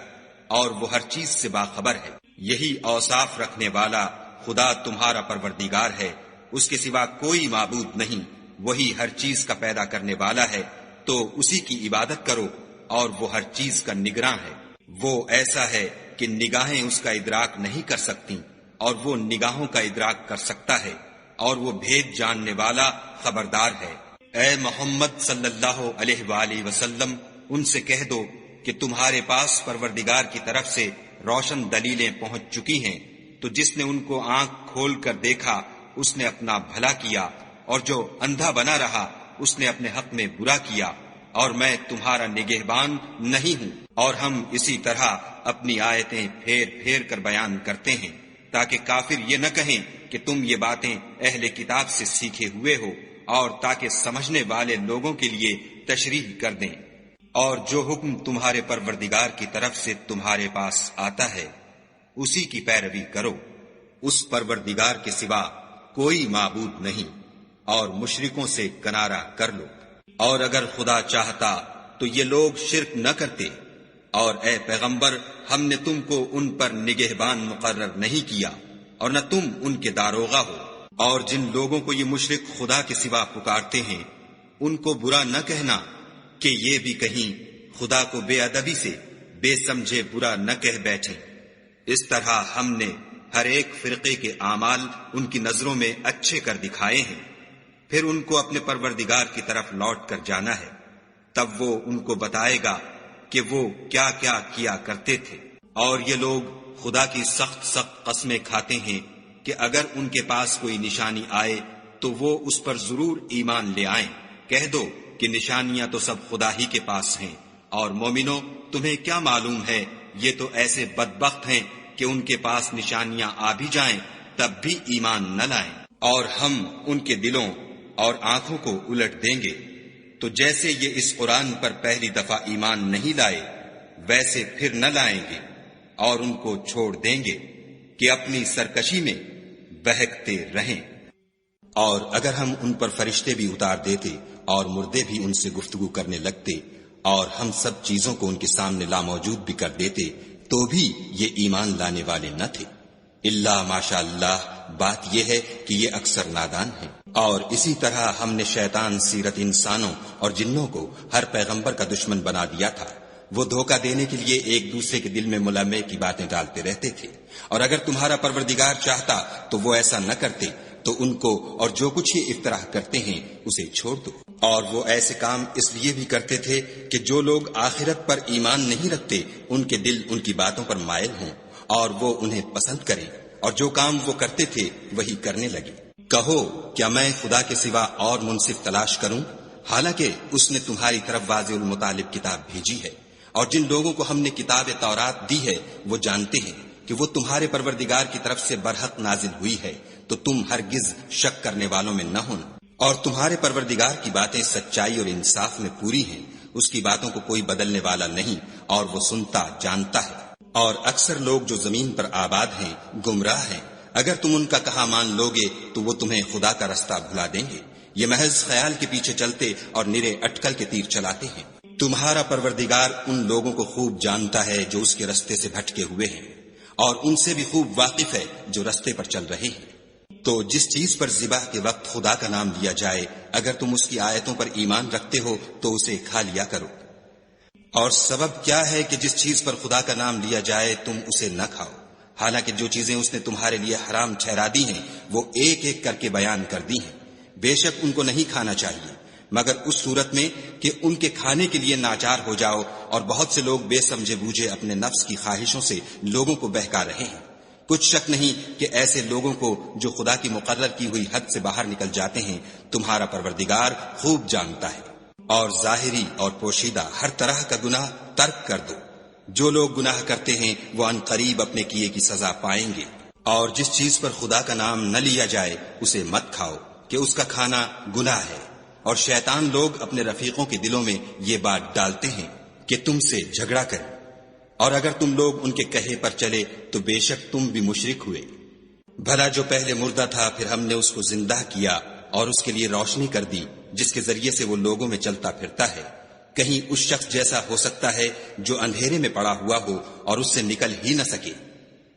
اور وہ ہر چیز سے باخبر ہے۔ یہی اوصاف رکھنے والا خدا تمہارا پروردگار ہے، اس کے سوا کوئی معبود نہیں، وہی ہر چیز کا پیدا کرنے والا ہے، تو اسی کی عبادت کرو، اور وہ ہر چیز کا نگراں ہے۔ وہ ایسا ہے کہ نگاہیں اس کا ادراک نہیں کر سکتی، اور وہ نگاہوں کا ادراک کر سکتا ہے، اور وہ بھید جاننے والا خبردار ہے۔ اے محمد صلی اللہ علیہ وآلہ وسلم، ان سے کہہ دو کہ تمہارے پاس پروردگار کی طرف سے روشن دلیلیں پہنچ چکی ہیں، تو جس نے ان کو آنکھ کھول کر دیکھا اس نے اپنا بھلا کیا، اور جو اندھا بنا رہا اس نے اپنے حق میں برا کیا، اور میں تمہارا نگہبان نہیں ہوں۔ اور ہم اسی طرح اپنی آیتیں پھیر پھیر کر بیان کرتے ہیں تاکہ کافر یہ نہ کہیں کہ تم یہ باتیں اہل کتاب سے سیکھے ہوئے ہو، اور تاکہ سمجھنے والے لوگوں کے لیے تشریح کر دیں۔ اور جو حکم تمہارے پروردگار کی طرف سے تمہارے پاس آتا ہے اسی کی پیروی کرو، اس پروردگار کے سوا کوئی معبود نہیں، اور مشرکوں سے کنارہ کر لو۔ اور اگر خدا چاہتا تو یہ لوگ شرک نہ کرتے، اور اے پیغمبر ہم نے تم کو ان پر نگہبان مقرر نہیں کیا، اور نہ تم ان کے داروغہ ہو۔ اور جن لوگوں کو یہ مشرک خدا کے سوا پکارتے ہیں ان کو برا نہ کہنا کہ یہ بھی کہیں خدا کو بے ادبی سے بے سمجھے برا نہ کہہ بیٹھیں۔ اس طرح ہم نے ہر ایک فرقے کے اعمال ان کی نظروں میں اچھے کر دکھائے ہیں، پھر ان کو اپنے پروردگار کی طرف لوٹ کر جانا ہے، تب وہ ان کو بتائے گا کہ وہ کیا کیا کیا کرتے تھے۔ اور یہ لوگ خدا کی سخت سخت قسمیں کھاتے ہیں کہ اگر ان کے پاس کوئی نشانی آئے تو وہ اس پر ضرور ایمان لے آئیں۔ کہہ دو کہ نشانیاں تو سب خدا ہی کے پاس ہیں، اور مومنو تمہیں کیا معلوم ہے یہ تو ایسے بدبخت ہیں کہ ان کے پاس نشانیاں آ بھی جائیں تب بھی ایمان نہ لائیں۔ اور ہم ان کے دلوں اور آنکھوں کو الٹ دیں گے، تو جیسے یہ اس قرآن پر پہلی دفعہ ایمان نہیں لائے ویسے پھر نہ لائیں گے، اور ان کو چھوڑ دیں گے کہ اپنی سرکشی میں بہکتے رہیں۔ اور اگر ہم ان پر فرشتے بھی اتار دیتے اور مردے بھی ان سے گفتگو کرنے لگتے، اور ہم سب چیزوں کو ان کے سامنے لاموجود بھی کر دیتے، تو بھی یہ ایمان لانے والے نہ تھے۔ اللہ ماشاء اللہ، بات یہ ہے کہ یہ اکثر نادان ہیں۔ اور اسی طرح ہم نے شیطان سیرت انسانوں اور جنوں کو ہر پیغمبر کا دشمن بنا دیا تھا۔ وہ دھوکہ دینے کے لیے ایک دوسرے کے دل میں ملامے کی باتیں ڈالتے رہتے تھے، اور اگر تمہارا پروردگار چاہتا تو وہ ایسا نہ کرتے، تو ان کو اور جو کچھ یہ افطراح کرتے ہیں اسے چھوڑ دو۔ اور وہ ایسے کام اس لیے بھی کرتے تھے کہ جو لوگ آخرت پر ایمان نہیں رکھتے ان کے دل ان کی باتوں پر مائل ہوں، اور وہ انہیں پسند کریں، اور جو کام وہ کرتے تھے وہی کرنے لگے۔ کہو کیا میں خدا کے سوا اور منصف تلاش کروں، حالانکہ اس نے تمہاری طرف واضح المطالب کتاب بھیجی ہے۔ اور جن لوگوں کو ہم نے کتاب تورات دی ہے وہ جانتے ہیں کہ وہ تمہارے پروردگار کی طرف سے برحق نازل ہوئی ہے، تو تم ہرگز شک کرنے والوں میں نہ ہونا۔ اور تمہارے پروردگار کی باتیں سچائی اور انصاف میں پوری ہیں، اس کی باتوں کو کوئی بدلنے والا نہیں، اور وہ سنتا جانتا ہے۔ اور اکثر لوگ جو زمین پر آباد ہیں گمراہ ہیں، اگر تم ان کا کہا مان لوگے تو وہ تمہیں خدا کا رستہ بھلا دیں گے۔ یہ محض خیال کے پیچھے چلتے اور نرے اٹکل کے تیر چلاتے ہیں۔ تمہارا پروردگار ان لوگوں کو خوب جانتا ہے جو اس کے رستے سے بھٹکے ہوئے ہیں، اور ان سے بھی خوب واقف ہے جو رستے پر چل رہے ہیں۔ تو جس چیز پر ذبح کے وقت خدا کا نام لیا جائے، اگر تم اس کی آیتوں پر ایمان رکھتے ہو تو اسے کھا لیا کرو۔ اور سبب کیا ہے کہ جس چیز پر خدا کا نام لیا جائے تم اسے نہ کھاؤ، حالانکہ جو چیزیں اس نے تمہارے لیے حرام ٹھہرا دی ہیں وہ ایک ایک کر کے بیان کر دی ہیں۔ بے شک ان کو نہیں کھانا چاہیے مگر اس صورت میں کہ ان کے کھانے کے لیے ناچار ہو جاؤ، اور بہت سے لوگ بے سمجھے بوجھے اپنے نفس کی خواہشوں سے لوگوں کو بہکا رہے ہیں۔ کچھ شک نہیں کہ ایسے لوگوں کو جو خدا کی مقرر کی ہوئی حد سے باہر نکل جاتے ہیں تمہارا پروردگار خوب جانتا ہے۔ اور ظاہری اور پوشیدہ ہر طرح کا گناہ ترک کر دو، جو لوگ گناہ کرتے ہیں وہ ان قریب اپنے کیے کی سزا پائیں گے۔ اور جس چیز پر خدا کا نام نہ لیا جائے اسے مت کھاؤ کہ اس کا کھانا گناہ ہے، اور شیطان لوگ اپنے رفیقوں کے دلوں میں یہ بات ڈالتے ہیں کہ تم سے جھگڑا کریں، اور اگر تم لوگ ان کے کہے پر چلے تو بے شک تم بھی مشرک ہوئے۔ بھلا جو پہلے مردہ تھا پھر ہم نے اس کو زندہ کیا اور اس کے لیے روشنی کر دی جس کے ذریعے سے وہ لوگوں میں چلتا پھرتا ہے، کہیں اس شخص جیسا ہو سکتا ہے جو اندھیرے میں پڑا ہوا ہو اور اس سے نکل ہی نہ سکے۔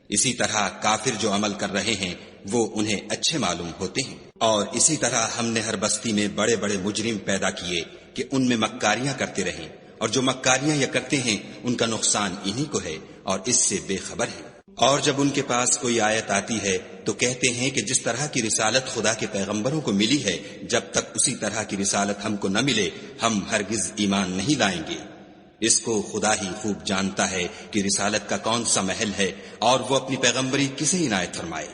اسی طرح کافر جو عمل کر رہے ہیں وہ انہیں اچھے معلوم ہوتے ہیں۔ اور اسی طرح ہم نے ہر بستی میں بڑے بڑے مجرم پیدا کیے کہ ان میں مکاریاں کرتے رہیں، اور جو مکاریاں یہ کرتے ہیں ان کا نقصان انہی کو ہے اور اس سے بے خبر ہیں۔ اور جب ان کے پاس کوئی آیت آتی ہے تو کہتے ہیں کہ جس طرح کی رسالت خدا کے پیغمبروں کو ملی ہے جب تک اسی طرح کی رسالت ہم کو نہ ملے ہم ہرگز ایمان نہیں لائیں گے۔ اس کو خدا ہی خوب جانتا ہے کہ رسالت کا کون سا محل ہے اور وہ اپنی پیغمبری کسے عنایت فرمائے۔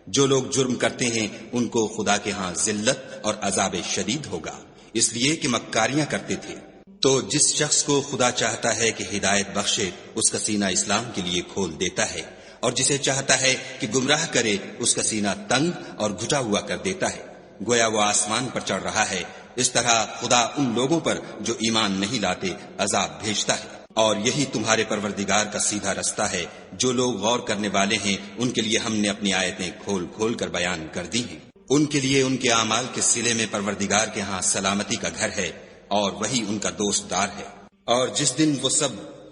جو لوگ جرم کرتے ہیں ان کو خدا کے ہاں ذلت اور عذاب شدید ہوگا، اس لیے کہ مکاریاں کرتے تھے۔ تو جس شخص کو خدا چاہتا ہے کہ ہدایت بخشے اس کا سینہ اسلام کے لیے کھول دیتا ہے، اور جسے چاہتا ہے کہ گمراہ کرے اس کا سینہ تنگ اور گھٹا ہوا کر دیتا ہے، گویا وہ آسمان پر چڑھ رہا ہے۔ اس طرح خدا ان لوگوں پر جو ایمان نہیں لاتے عذاب بھیجتا ہے۔ اور یہی تمہارے پروردگار کا سیدھا رستہ ہے۔ جو لوگ غور کرنے والے ہیں ان کے لیے ہم نے اپنی آیتیں کھول کھول کر بیان کر دی ہیں۔ ان کے لیے ان کے اعمال کے صلے میں پروردگار کے ہاں سلامتی کا گھر ہے، اور وہی ان کا دوست دار ہے۔ اور جس دن وہ سب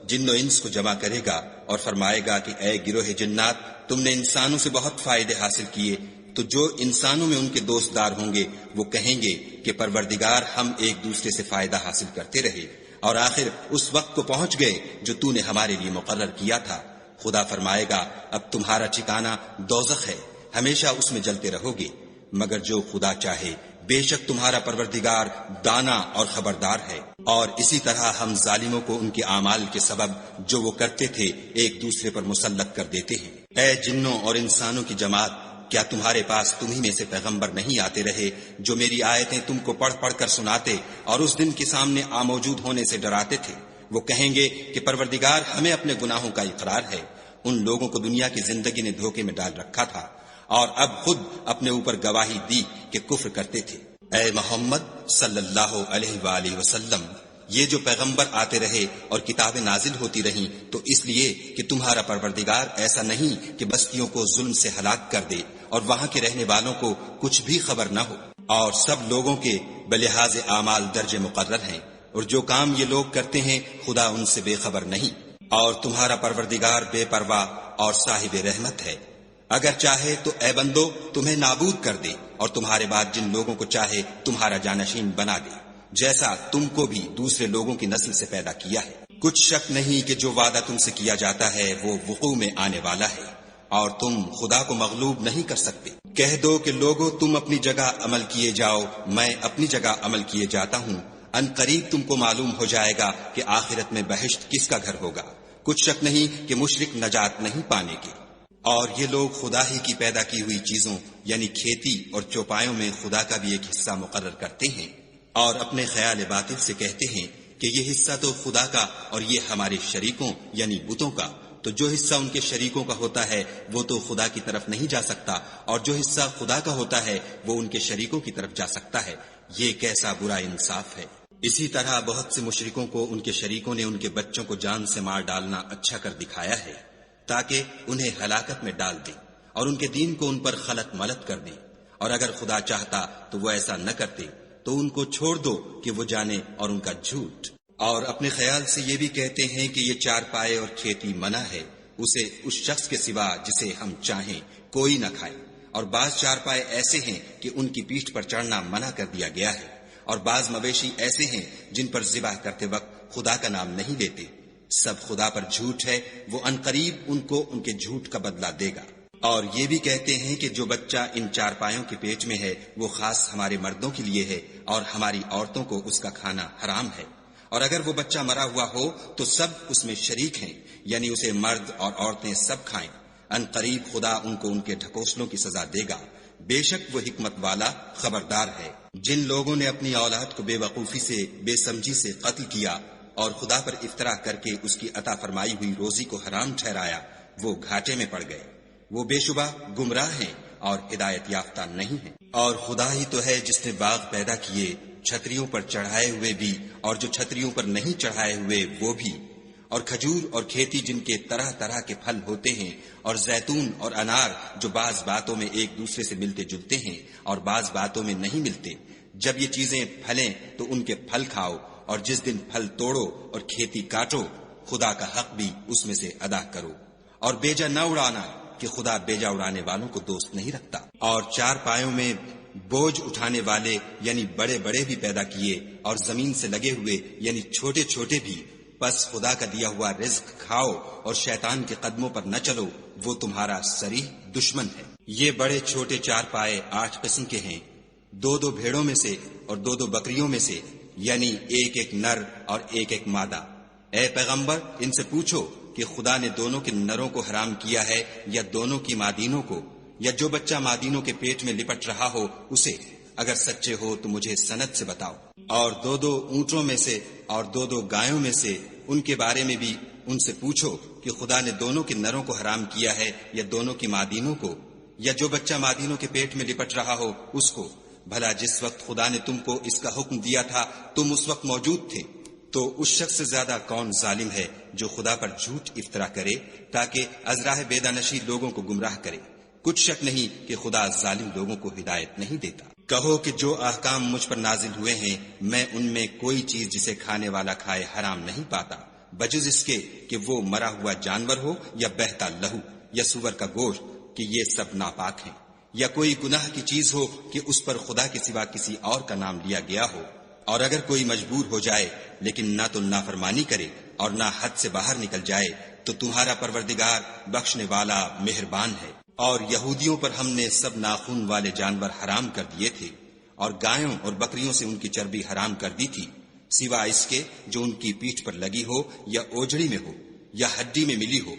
جن و انس کو جمع کرے گا اور فرمائے گا کہ اے گروہ جنات، تم نے انسانوں سے بہت فائدے حاصل کیے، تو جو انسانوں میں ان کے دوست دار ہوں گے وہ کہیں گے کہ پروردگار ہم ایک دوسرے سے فائدہ حاصل کرتے رہے، اور آخر اس وقت کو پہنچ گئے جو تو نے ہمارے لیے مقرر کیا تھا۔ خدا فرمائے گا اب تمہارا ٹھکانہ دوزخ ہے، ہمیشہ اس میں جلتے رہو گے، مگر جو خدا چاہے، بے شک تمہارا پروردگار دانا اور خبردار ہے۔ اور اسی طرح ہم ظالموں کو ان کے اعمال کے سبب جو وہ کرتے تھے ایک دوسرے پر مسلط کر دیتے ہیں۔ اے جنوں اور انسانوں کی جماعت، کیا تمہارے پاس تمہیں میں سے پیغمبر نہیں آتے رہے جو میری آیتیں تم کو پڑھ پڑھ کر سناتے اور اس دن کے سامنے موجود ہونے سے ڈراتے تھے؟ وہ کہیں گے کہ پروردگار ہمیں اپنے گناہوں کا اقرار ہے۔ ان لوگوں کو دنیا کی زندگی نے دھوکے میں ڈال رکھا تھا اور اب خود اپنے اوپر گواہی دی کہ کفر کرتے تھے۔ اے محمد صلی اللہ علیہ وآلہ وسلم، یہ جو پیغمبر آتے رہے اور کتابیں نازل ہوتی رہیں تو اس لیے کہ تمہارا پروردگار ایسا نہیں کہ بستیوں کو ظلم سے ہلاک کر دے اور وہاں کے رہنے والوں کو کچھ بھی خبر نہ ہو، اور سب لوگوں کے بلحاظ اعمال درجے مقرر ہیں، اور جو کام یہ لوگ کرتے ہیں خدا ان سے بے خبر نہیں۔ اور تمہارا پروردگار بے پرواہ اور صاحب رحمت ہے، اگر چاہے تو اے بندو تمہیں نابود کر دے اور تمہارے بعد جن لوگوں کو چاہے تمہارا جانشین بنا دے، جیسا تم کو بھی دوسرے لوگوں کی نسل سے پیدا کیا ہے۔ کچھ شک نہیں کہ جو وعدہ تم سے کیا جاتا ہے وہ وقوع میں آنے والا ہے، اور تم خدا کو مغلوب نہیں کر سکتے۔ کہہ دو کہ لوگو تم اپنی جگہ عمل کیے جاؤ، میں اپنی جگہ عمل کیے جاتا ہوں، ان قریب تم کو معلوم ہو جائے گا کہ آخرت میں بہشت کس کا گھر ہوگا۔ کچھ شک نہیں کہ مشرک نجات نہیں پانے کے۔ اور یہ لوگ خدا ہی کی پیدا کی ہوئی چیزوں یعنی کھیتی اور چوپایوں میں خدا کا بھی ایک حصہ مقرر کرتے ہیں، اور اپنے خیال باطل سے کہتے ہیں کہ یہ حصہ تو خدا کا اور یہ ہمارے شریکوں یعنی بتوں کا، تو جو حصہ ان کے شریکوں کا ہوتا ہے وہ تو خدا کی طرف نہیں جا سکتا، اور جو حصہ خدا کا ہوتا ہے وہ ان کے شریکوں کی طرف جا سکتا ہے۔ یہ کیسا برا انصاف ہے۔ اسی طرح بہت سے مشرکوں کو ان کے شریکوں نے ان کے بچوں کو جان سے مار ڈالنا اچھا کر دکھایا ہے تاکہ انہیں ہلاکت میں ڈال دیں اور ان کے دین کو ان پر خلط ملط کر دیں، اور اگر خدا چاہتا تو وہ ایسا نہ کرتے، تو ان کو چھوڑ دو کہ وہ جانے اور ان کا جھوٹ۔ اور اپنے خیال سے یہ بھی کہتے ہیں کہ یہ چار پائے اور کھیتی منع ہے، اسے اس شخص کے سوا جسے ہم چاہیں کوئی نہ کھائے، اور بعض چارپائے ایسے ہیں کہ ان کی پیٹھ پر چڑھنا منع کر دیا گیا ہے، اور بعض مویشی ایسے ہیں جن پر ذبح کرتے وقت خدا کا نام نہیں لیتے۔ سب خدا پر جھوٹ ہے، وہ عنقریب ان کو ان کے جھوٹ کا بدلہ دے گا۔ اور یہ بھی کہتے ہیں کہ جو بچہ ان چارپایوں کے پیٹ میں ہے وہ خاص ہمارے مردوں کے لیے ہے، اور ہماری عورتوں کو اس کا کھانا حرام ہے، اور اگر وہ بچہ مرا ہوا ہو تو سب اس میں شریک ہیں، یعنی اسے مرد اور عورتیں سب کھائیں۔ عنقریب خدا ان کو ان کے ڈھکوسلوں کی سزا دے گا، بے شک وہ حکمت والا خبردار ہے۔ جن لوگوں نے اپنی اولاد کو بے وقوفی سے، بے سمجھی سے قتل کیا اور خدا پر افطرا کر کے اس کی عطا فرمائی ہوئی روزی کو حرام ٹھہرایا، وہ گھاٹے میں پڑ گئے، وہ بے شبہ گمراہ ہیں اور ہدایت یافتہ نہیں ہیں۔ اور خدا ہی تو ہے جس نے باغ پیدا کیے، چھتریوں پر چڑھائے ہوئے بھی اور جو چھتریوں پر نہیں چڑھائے ہوئے وہ بھی، اور کھجور اور کھیتی جن کے طرح طرح کے پھل ہوتے ہیں، اور زیتون اور انار جو بعض باتوں میں ایک دوسرے سے ملتے جلتے ہیں اور بعض باتوں میں نہیں ملتے۔ جب یہ چیزیں پھلیں تو ان کے پھل کھاؤ، اور جس دن پھل توڑو اور کھیتی کاٹو، خدا کا حق بھی اس میں سے ادا کرو، اور بیجا نہ اڑانا کہ خدا بیجا اڑانے والوں کو دوست نہیں رکھتا۔ اور چار پایوں میں بوجھ اٹھانے والے یعنی بڑے بڑے بھی پیدا کیے، اور زمین سے لگے ہوئے یعنی چھوٹے چھوٹے بھی، پس خدا کا دیا ہوا رزق کھاؤ اور شیطان کے قدموں پر نہ چلو، وہ تمہارا صریح دشمن ہے۔ یہ بڑے چھوٹے چار پائے 8 قسم کے ہیں، 2 بھیڑوں میں سے اور 2 بکریوں میں سے، یعنی ایک نر اور ایک مادہ۔ اے پیغمبر ان سے پوچھو کہ خدا نے دونوں کے نروں کو حرام کیا ہے یا دونوں کی مادینوں کو، یا جو بچہ مادینوں کے پیٹ میں لپٹ رہا ہو اسے؟ اگر سچے ہو تو مجھے سند سے بتاؤ۔ اور 2 اونٹوں میں سے اور 2 گایوں میں سے، ان کے بارے میں بھی ان سے پوچھو کہ خدا نے دونوں کے نروں کو حرام کیا ہے یا دونوں کی مادینوں کو، یا جو بچہ مادینوں کے پیٹ میں لپٹ رہا ہو اس کو؟ بھلا جس وقت خدا نے تم کو اس کا حکم دیا تھا تم اس وقت موجود تھے؟ تو اس شخص سے زیادہ کون ظالم ہے جو خدا پر جھوٹ افطرا کرے تاکہ از راہ بیدانشی لوگوں کو گمراہ کرے؟ کچھ شک نہیں کہ خدا ظالم لوگوں کو ہدایت نہیں دیتا۔ کہو کہ جو احکام مجھ پر نازل ہوئے ہیں میں ان میں کوئی چیز جسے کھانے والا کھائے حرام نہیں پاتا، بجز اس کے کہ وہ مرا ہوا جانور ہو یا بہتا لہو یا سور کا گوشت، کہ یہ سب ناپاک ہیں، یا کوئی گناہ کی چیز ہو کہ اس پر خدا کے سوا کسی اور کا نام لیا گیا ہو۔ اور اگر کوئی مجبور ہو جائے لیکن نہ تو نافرمانی کرے اور نہ حد سے باہر نکل جائے تو تمہارا پروردگار بخشنے والا مہربان ہے۔ اور یہودیوں پر ہم نے سب ناخون والے جانور حرام کر دیے تھے، اور گایوں اور بکریوں سے ان کی چربی حرام کر دی تھی، سوا اس کے جو ان کی پیٹھ پر لگی ہو یا اوجڑی میں ہو یا ہڈی میں ملی ہو۔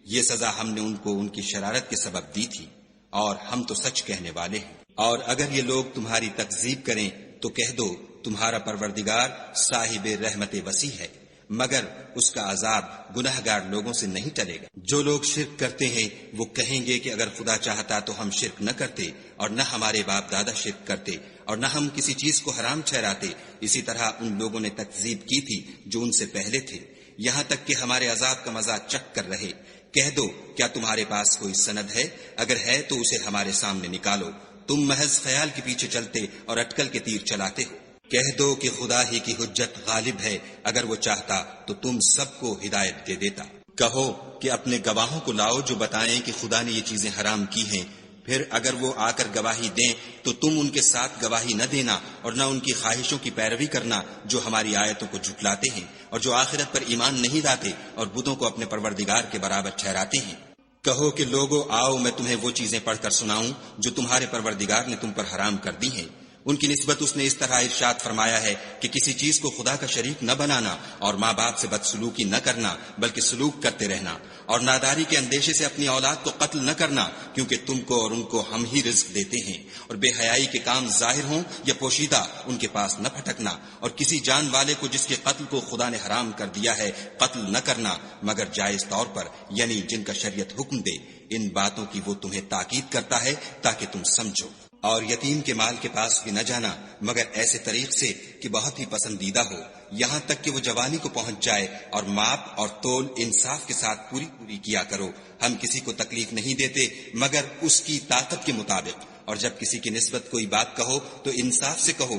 یہ سزا ہم نے ان کو ان کی شرارت کے سبب دی تھی، اور ہم تو سچ کہنے والے ہیں۔ اور اگر یہ لوگ تمہاری تکذیب کریں تو کہہ دو تمہارا پروردگار صاحب رحمت وسیع ہے، مگر اس کا عذاب گناہگار لوگوں سے نہیں ٹلے گا۔ جو لوگ شرک کرتے ہیں وہ کہیں گے کہ اگر خدا چاہتا تو ہم شرک نہ کرتے، اور نہ ہمارے باپ دادا شرک کرتے، اور نہ ہم کسی چیز کو حرام ٹھہراتے۔ اسی طرح ان لوگوں نے تکذیب کی تھی جو ان سے پہلے تھے، یہاں تک کہ ہمارے عذاب کا مزہ چکھ کر رہے۔ کہہ دو کیا تمہارے پاس کوئی سند ہے؟ اگر ہے تو اسے ہمارے سامنے نکالو، تم محض خیال کے پیچھے چلتے اور اٹکل کے تیر چلاتے ہو۔ کہہ دو کہ خدا ہی کی حجت غالب ہے، اگر وہ چاہتا تو تم سب کو ہدایت دے دیتا۔ کہو کہ اپنے گواہوں کو لاؤ جو بتائیں کہ خدا نے یہ چیزیں حرام کی ہیں، پھر اگر وہ آ کر گواہی دیں تو تم ان کے ساتھ گواہی نہ دینا اور نہ ان کی خواہشوں کی پیروی کرنا جو ہماری آیتوں کو جھٹلاتے ہیں اور جو آخرت پر ایمان نہیں لاتے اور بتوں کو اپنے پروردگار کے برابر ٹھہراتے ہیں۔ کہو کہ لوگو آؤ میں تمہیں وہ چیزیں پڑھ کر سناؤں جو تمہارے پروردگار نے تم پر حرام کر دی ہیں۔ ان کی نسبت اس نے اس طرح ارشاد فرمایا ہے کہ کسی چیز کو خدا کا شریک نہ بنانا، اور ماں باپ سے بدسلوکی نہ کرنا بلکہ سلوک کرتے رہنا، اور ناداری کے اندیشے سے اپنی اولاد کو قتل نہ کرنا، کیونکہ تم کو اور ان کو ہم ہی رزق دیتے ہیں، اور بے حیائی کے کام ظاہر ہوں یا پوشیدہ ان کے پاس نہ پھٹکنا، اور کسی جان والے کو جس کے قتل کو خدا نے حرام کر دیا ہے قتل نہ کرنا مگر جائز طور پر، یعنی جن کا شریعت حکم دے۔ ان باتوں کی وہ تمہیں تاکید کرتا ہے تاکہ تم سمجھو۔ اور یتیم کے مال کے پاس بھی نہ جانا مگر ایسے طریق سے کہ بہت ہی پسندیدہ ہو، یہاں تک کہ وہ جوانی کو پہنچ جائے، اور ماپ اور تول انصاف کے ساتھ پوری کیا کرو۔ ہم کسی کو تکلیف نہیں دیتے مگر اس کی طاقت کے مطابق، اور جب کسی کی نسبت کوئی بات کہو تو انصاف سے کہو،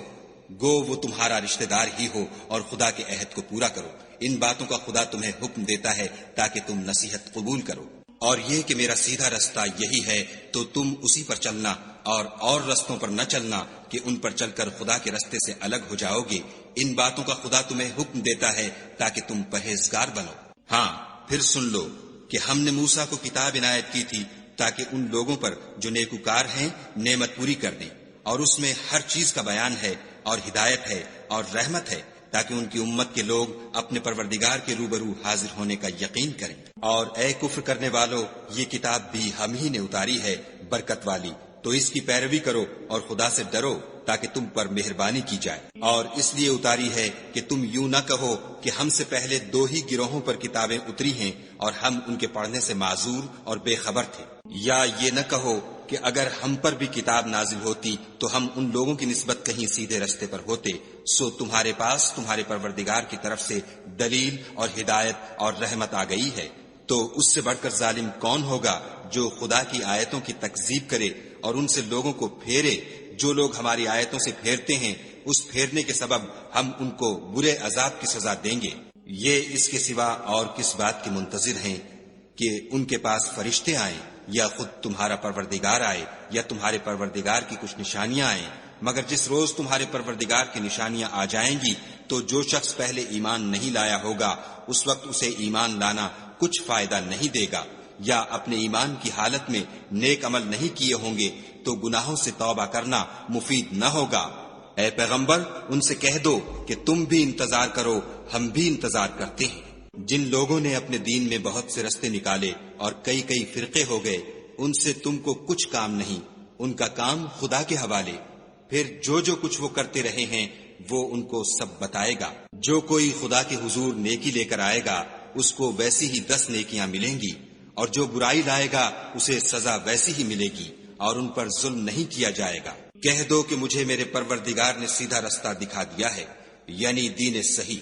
گو وہ تمہارا رشتہ دار ہی ہو اور خدا کے عہد کو پورا کرو۔ ان باتوں کا خدا تمہیں حکم دیتا ہے تاکہ تم نصیحت قبول کرو، اور یہ کہ میرا سیدھا رستہ یہی ہے تو تم اسی پر چلنا، اور رستوں پر نہ چلنا کہ ان پر چل کر خدا کے رستے سے الگ ہو جاؤ گے۔ ان باتوں کا خدا تمہیں حکم دیتا ہے تاکہ تم پرہیزگار بنو۔ ہاں پھر سن لو کہ ہم نے موسیٰ کو کتاب عنایت کی تھی تاکہ ان لوگوں پر جو نیکوکار ہیں نعمت پوری کر دیں، اور اس میں ہر چیز کا بیان ہے اور ہدایت ہے اور رحمت ہے، تاکہ ان کی امت کے لوگ اپنے پروردگار کے روبرو حاضر ہونے کا یقین کریں۔ اور اے کفر کرنے والو، یہ کتاب بھی ہم ہی نے اتاری ہے برکت والی، تو اس کی پیروی کرو اور خدا سے ڈرو تاکہ تم پر مہربانی کی جائے۔ اور اس لیے اتاری ہے کہ تم یوں نہ کہو کہ ہم سے پہلے 2 ہی گروہوں پر کتابیں اتری ہیں اور ہم ان کے پڑھنے سے معذور اور بے خبر تھے، یا یہ نہ کہو کہ اگر ہم پر بھی کتاب نازل ہوتی تو ہم ان لوگوں کی نسبت کہیں سیدھے رستے پر ہوتے۔ سو تمہارے پاس تمہارے پروردگار کی طرف سے دلیل اور ہدایت اور رحمت آ گئی ہے، تو اس سے بڑھ کر ظالم کون ہوگا جو خدا کی آیتوں کی تکذیب کرے اور ان سے لوگوں کو پھیرے۔ جو لوگ ہماری آیتوں سے پھیرتے ہیں اس پھیرنے کے سبب ہم ان کو برے عذاب کی سزا دیں گے۔ یہ اس کے سوا اور کس بات کے منتظر ہیں کہ ان کے پاس فرشتے آئیں یا خود تمہارا پروردگار آئے یا تمہارے پروردگار کی کچھ نشانیاں آئیں، مگر جس روز تمہارے پروردگار کی نشانیاں آ جائیں گی تو جو شخص پہلے ایمان نہیں لایا ہوگا اس وقت اسے ایمان لانا کچھ فائدہ نہیں دے گا، یا اپنے ایمان کی حالت میں نیک عمل نہیں کیے ہوں گے تو گناہوں سے توبہ کرنا مفید نہ ہوگا۔ اے پیغمبر ان سے کہہ دو کہ تم بھی انتظار کرو، ہم بھی انتظار کرتے ہیں۔ جن لوگوں نے اپنے دین میں بہت سے رستے نکالے اور کئی فرقے ہو گئے، ان سے تم کو کچھ کام نہیں، ان کا کام خدا کے حوالے۔ پھر جو کچھ وہ کرتے رہے ہیں وہ ان کو سب بتائے گا۔ جو کوئی خدا کے حضور نیکی لے کر آئے گا اس کو ویسی ہی 10 نیکیاں ملیں گی، اور جو برائی لائے گا اسے سزا ویسی ہی ملے گی، اور ان پر ظلم نہیں کیا جائے گا۔ کہہ دو کہ مجھے میرے پروردگار نے سیدھا رستہ دکھا دیا ہے، یعنی دین صحیح،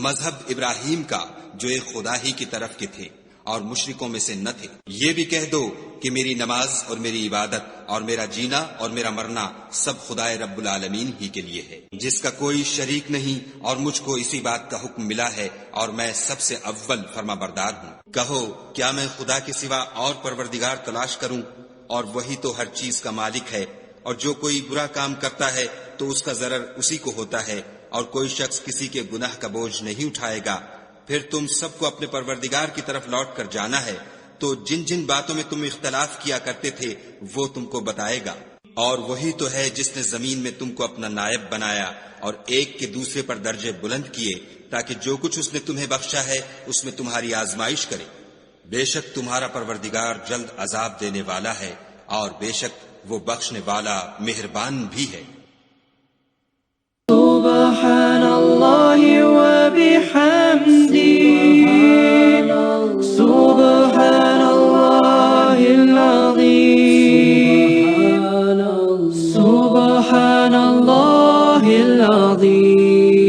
مذہب ابراہیم کا جو ایک خدا ہی کی طرف کے تھے اور مشرکوں میں سے نہ تھے۔ یہ بھی کہہ دو کہ میری نماز اور میری عبادت اور میرا جینا اور میرا مرنا سب خدائے رب العالمین ہی کے لیے ہے، جس کا کوئی شریک نہیں، اور مجھ کو اسی بات کا حکم ملا ہے اور میں سب سے اول فرما بردار ہوں۔ کہو کیا میں خدا کے سوا اور پروردگار تلاش کروں؟ اور وہی تو ہر چیز کا مالک ہے، اور جو کوئی برا کام کرتا ہے تو اس کا ضرر اسی کو ہوتا ہے، اور کوئی شخص کسی کے گناہ کا بوجھ نہیں اٹھائے گا۔ پھر تم سب کو اپنے پروردگار کی طرف لوٹ کر جانا ہے، تو جن باتوں میں تم اختلاف کیا کرتے تھے وہ تم کو بتائے گا۔ اور وہی تو ہے جس نے زمین میں تم کو اپنا نائب بنایا اور ایک کے دوسرے پر درجے بلند کیے، تاکہ جو کچھ اس نے تمہیں بخشا ہے اس میں تمہاری آزمائش کرے۔ بے شک تمہارا پروردگار جلد عذاب دینے والا ہے، اور بے شک وہ بخشنے والا مہربان بھی ہے۔ سبحان اللہ وبحمدہ، سبحان اللہ العظیم، سبحان اللہ العظیم۔